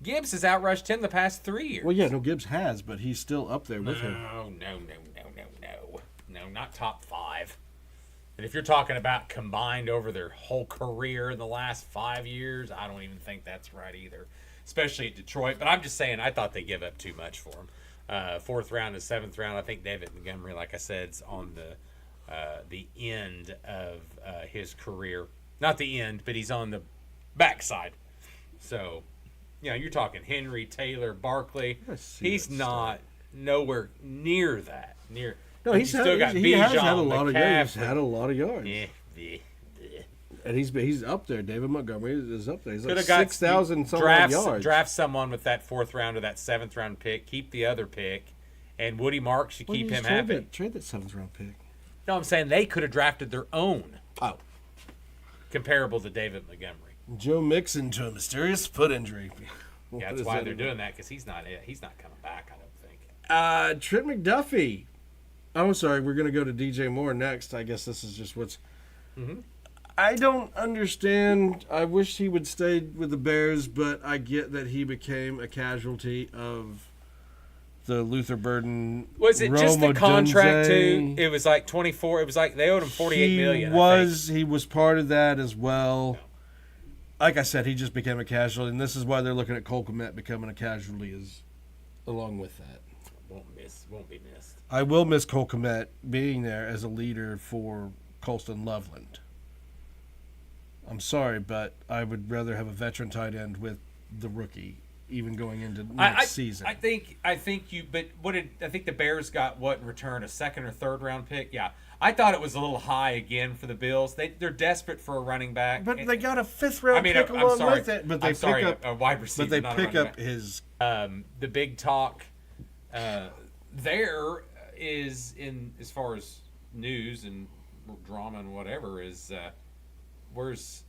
[SPEAKER 3] Gibbs has outrushed him the past 3 years.
[SPEAKER 4] Well, yeah, no, Gibbs has, but he's still up there with him.
[SPEAKER 3] No, not top 5. And if you're talking about combined over their whole career in the last 5 years, I don't even think that's right either, especially at Detroit. But I'm just saying, I thought they give up too much for him. Fourth round and seventh round, I think David Montgomery, like I said, is on the end of his career. Not the end, but he's on the backside. So, you're talking Henry, Taylor, Barkley. He's not nowhere near that.
[SPEAKER 4] No, he has had a lot of yards. He's had a lot of yards. And he's up there. David Montgomery is up there. He's like 6,000 some yards.
[SPEAKER 3] Draft someone with that fourth round or that seventh round pick. Keep the other pick, and Woody Marks should keep him happy.
[SPEAKER 4] Trade that seventh round pick.
[SPEAKER 3] No, I'm saying they could have drafted their own.
[SPEAKER 4] Oh.
[SPEAKER 3] Comparable to David Montgomery.
[SPEAKER 4] Joe Mixon to a mysterious foot injury.
[SPEAKER 3] Yeah, that's why they're doing that, because he's not coming back, I don't think.
[SPEAKER 4] Trent McDuffie. Oh, sorry, we're going to go to DJ Moore next. I guess this is just what's... Mm-hmm. I don't understand. I wish he would stay with the Bears, but I get that he became a casualty of the Luther Burden.
[SPEAKER 3] Was it
[SPEAKER 4] Rome
[SPEAKER 3] just the contract
[SPEAKER 4] Odunze.
[SPEAKER 3] too? It was like 24. It was like they owed him $48 million.
[SPEAKER 4] He was part of that as well. Like I said, he just became a casualty, and this is why they're looking at Cole Kmet becoming a casualty along with that.
[SPEAKER 3] Won't be missed.
[SPEAKER 4] I will miss Cole Kmet being there as a leader for Colston Loveland. I'm sorry, but I would rather have a veteran tight end with the rookie, even going into next season.
[SPEAKER 3] I think the Bears got what in return, a second or third round pick? Yeah. I thought it was a little high again for the Bills. They're desperate for a running back.
[SPEAKER 4] But they got a fifth round pick along with it. But they pick up
[SPEAKER 3] a wide receiver.
[SPEAKER 4] But they pick up his.
[SPEAKER 3] The big talk there is, in as far as news and drama and whatever, is where's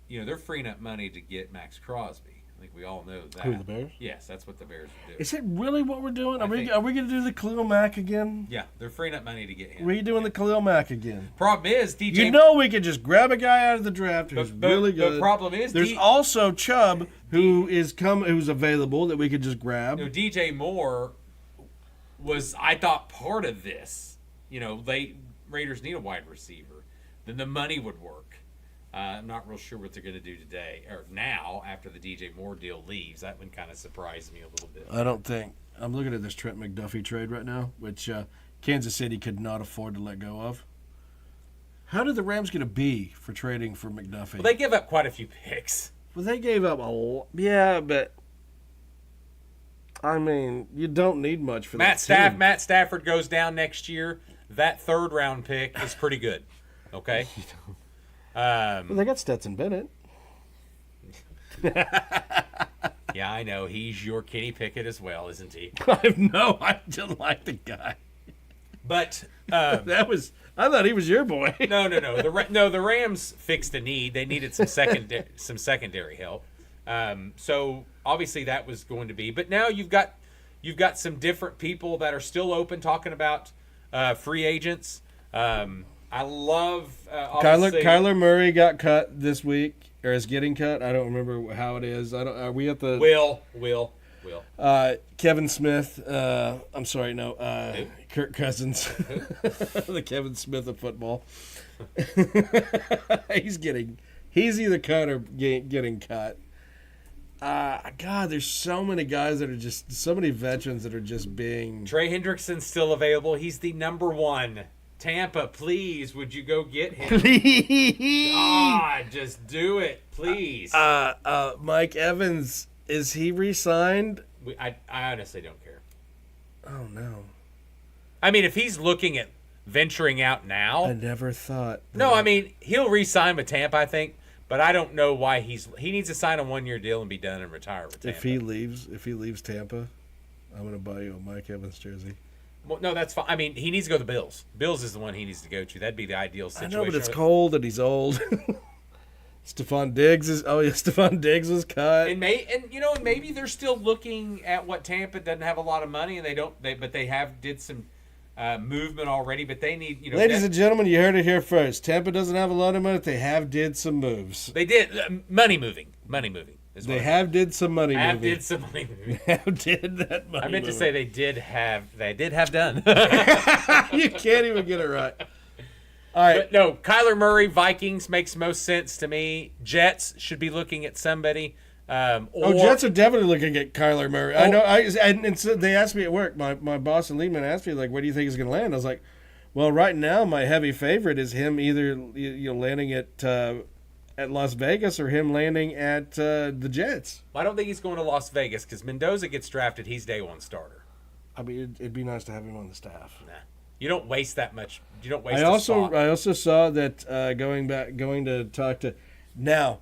[SPEAKER 3] they're freeing up money to get Max Crosby. I think we all know that.
[SPEAKER 4] Who, the Bears?
[SPEAKER 3] Yes, that's what the Bears are doing.
[SPEAKER 4] Is it really what we're doing? Are we going to do the Khalil Mack again?
[SPEAKER 3] Yeah, they're freeing up money to get him.
[SPEAKER 4] Are we doing the Khalil Mack again?
[SPEAKER 3] Problem is, DJ.
[SPEAKER 4] We could just grab a guy out of the draft who's really good.
[SPEAKER 3] The problem is,
[SPEAKER 4] there's also Chubb who's available that we could just grab.
[SPEAKER 3] DJ Moore was, I thought, part of this. Raiders need a wide receiver. Then the money would work. I'm not real sure what they're going to do today or now after the DJ Moore deal leaves. That one kind of surprised me a little bit.
[SPEAKER 4] I don't think. I'm looking at this Trent McDuffie trade right now, which Kansas City could not afford to let go of. How did the Rams get a B for trading for McDuffie?
[SPEAKER 3] Well, they give up quite a few picks.
[SPEAKER 4] Well, they gave up a lot. Yeah, but I mean, you don't need much for that team.
[SPEAKER 3] Matt Stafford goes down next year. That third round pick is pretty good. Okay.
[SPEAKER 4] Well, they got Stetson Bennett.
[SPEAKER 3] Yeah, I know. He's your Kenny Pickett as well, isn't he?
[SPEAKER 4] I just like the guy.
[SPEAKER 3] But
[SPEAKER 4] I thought he was your boy.
[SPEAKER 3] No. The Rams fixed a need. They needed some secondary help. So obviously that was going to be. But now you've got some different people that are still open talking about free agents. I love
[SPEAKER 4] Kyler Murray got cut this week, or is getting cut. I don't remember how it is. Are we at the
[SPEAKER 3] Will?
[SPEAKER 4] Kevin Smith. I'm sorry, no. Kirk Cousins, the Kevin Smith of football. He's either cut or getting cut. God, there's so many guys that are just so many veterans that are just being.
[SPEAKER 3] Trey Hendrickson's still available. He's the number one. Tampa, please, would you go get him?
[SPEAKER 4] Please.
[SPEAKER 3] God, just do it, please.
[SPEAKER 4] Mike Evans, is he re-signed?
[SPEAKER 3] I honestly don't care.
[SPEAKER 4] Oh, no.
[SPEAKER 3] I mean, if he's looking at venturing out now.
[SPEAKER 4] I never thought.
[SPEAKER 3] No, I mean, he'll re-sign with Tampa, I think, but I don't know why he needs to sign a 1-year deal and be done and retire with Tampa.
[SPEAKER 4] If he leaves Tampa, I'm going to buy you a Mike Evans jersey.
[SPEAKER 3] Well, no, that's fine. I mean, he needs to go to the Bills. Bills is the one he needs to go to. That'd be the ideal situation.
[SPEAKER 4] I know, but it's cold and he's old. Stephon Diggs was cut.
[SPEAKER 3] And maybe they're still looking at what Tampa doesn't have a lot of money, and but they did some movement already. But they need,
[SPEAKER 4] ladies and gentlemen, you heard it here first. Tampa doesn't have a lot of money. They have did some moves.
[SPEAKER 3] They did money moving.
[SPEAKER 4] They have did some money moving.
[SPEAKER 3] Did some money moving.
[SPEAKER 4] Have did that money.
[SPEAKER 3] I meant to say they did have done.
[SPEAKER 4] You can't even get it right. All right.
[SPEAKER 3] But no, Kyler Murray, Vikings makes most sense to me. Jets should be looking at somebody.
[SPEAKER 4] Jets are definitely looking at Kyler Murray. I know. And so they asked me at work. My boss and Lehman asked me, like, where do you think he's going to land? I was like, well, right now my heavy favorite is him either landing at Las Vegas or him landing at the Jets.
[SPEAKER 3] I don't think he's going to Las Vegas because Mendoza gets drafted. He's day one starter.
[SPEAKER 4] I mean, it'd be nice to have him on the staff.
[SPEAKER 3] Nah. You don't waste that much. You don't waste.
[SPEAKER 4] I also saw that going to talk to now.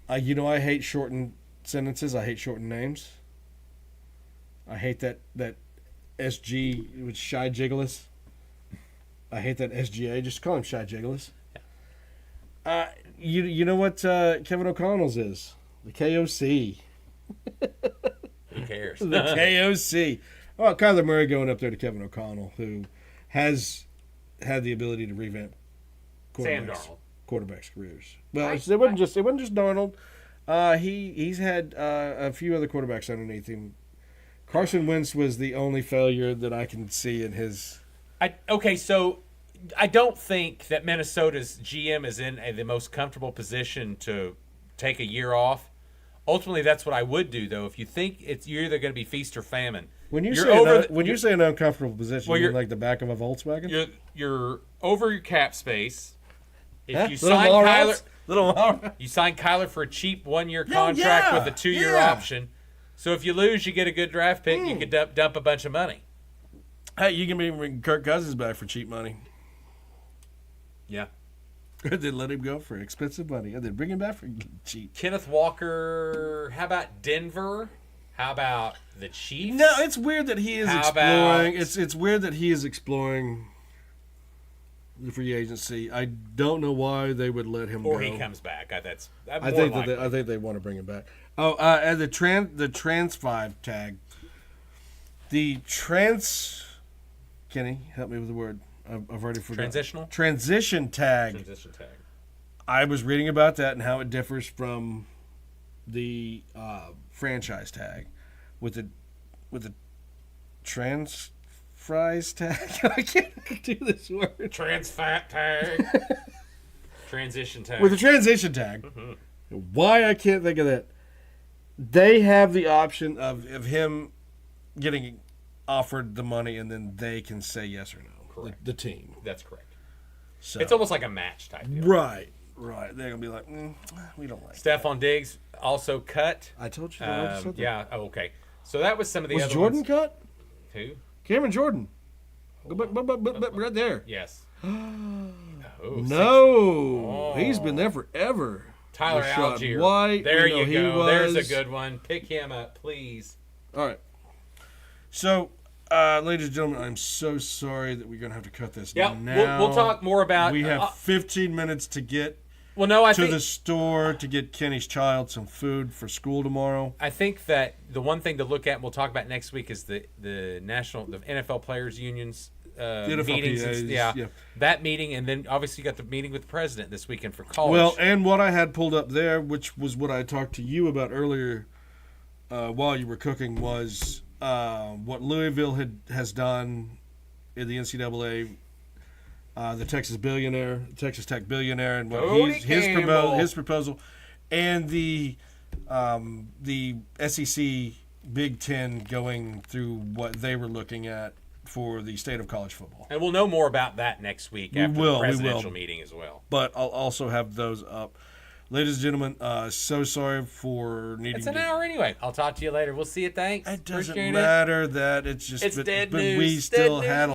[SPEAKER 4] I hate shortened sentences. I hate shortened names. I hate that SG with Shy Jiggles. I hate that SGA. Just call him Shy Jiggles. Yeah. You know what Kevin O'Connell's is? The KOC.
[SPEAKER 3] Who cares?
[SPEAKER 4] The KOC. Oh, Kyler Murray going up there to Kevin O'Connell, who has had the ability to revamp quarterbacks' careers. Well, it wasn't just Darnold. He's had a few other quarterbacks underneath him. Carson Wentz was the only failure that I can see in his.
[SPEAKER 3] So I don't think that Minnesota's GM is in the most comfortable position to take a year off. Ultimately, that's what I would do, though. If you think you're either going to be feast or famine.
[SPEAKER 4] When you say an uncomfortable position, you mean like the back of a Volkswagen?
[SPEAKER 3] You're over your cap space. If you
[SPEAKER 4] sign Kyler,
[SPEAKER 3] you sign Kyler for a cheap 1-year contract with a 2-year option. So if you lose, you get a good draft pick. You could dump a bunch of money.
[SPEAKER 4] Hey, you can bring Kirk Cousins back for cheap money.
[SPEAKER 3] Yeah.
[SPEAKER 4] And then let him go for expensive money, and then bring him back for cheap.
[SPEAKER 3] Kenneth Walker. How about Denver? How about the Chiefs?
[SPEAKER 4] No, it's weird that he is exploring. It's weird that he is exploring the free agency. I don't know why they would let him go.
[SPEAKER 3] Or he comes back. I
[SPEAKER 4] think they want to bring him back. Oh, and the trans 5 tag. The trans. Kenny, help me with the word. I've already forgotten. Transition tag.
[SPEAKER 3] Transition tag.
[SPEAKER 4] I was reading about that and how it differs from the franchise tag with the trans fries tag. I can't do this word.
[SPEAKER 3] Trans fat tag. Transition tag.
[SPEAKER 4] With the transition tag. Mm-hmm. Why I can't think of that. They have the option of him getting offered the money and then they can say yes or no.
[SPEAKER 3] Correct.
[SPEAKER 4] The team.
[SPEAKER 3] That's correct.
[SPEAKER 4] So
[SPEAKER 3] it's almost like a match type deal.
[SPEAKER 4] Right. They're going to be like, we don't like
[SPEAKER 3] Stephon Diggs also cut.
[SPEAKER 4] I told you.
[SPEAKER 3] Yeah. Oh, okay. So that was some of the
[SPEAKER 4] other
[SPEAKER 3] ones.
[SPEAKER 4] Was Jordan cut?
[SPEAKER 3] Who?
[SPEAKER 4] Cameron Jordan. But right there.
[SPEAKER 3] Yes.
[SPEAKER 4] No. He's been there forever.
[SPEAKER 3] Tyler Algier.
[SPEAKER 4] White.
[SPEAKER 3] There you go. There's a good one. Pick him up, please.
[SPEAKER 4] All right. So, ladies and gentlemen, I'm so sorry that we're going to have to cut this now.
[SPEAKER 3] We'll talk more about...
[SPEAKER 4] We have 15 minutes to get the store to get Kenny's child some food for school tomorrow.
[SPEAKER 3] I think that the one thing to look at, and we'll talk about next week, is the NFL Players Unions meetings. Yeah, that meeting, and then obviously you got the meeting with the president this weekend for college.
[SPEAKER 4] Well, and what I had pulled up there, which was what I talked to you about earlier while you were cooking, was what Louisville has done in the NCAA. The Texas Tech billionaire, and what his proposal, and the SEC Big Ten going through what they were looking at for the state of college football.
[SPEAKER 3] And we'll know more about that next week after the presidential meeting as well.
[SPEAKER 4] But I'll also have those up. Ladies and gentlemen, so sorry for needing.
[SPEAKER 3] It's an hour anyway. I'll talk to you later. We'll see you. Thanks.
[SPEAKER 4] It doesn't matter that it's just.
[SPEAKER 3] It's dead
[SPEAKER 4] but
[SPEAKER 3] news.
[SPEAKER 4] we still had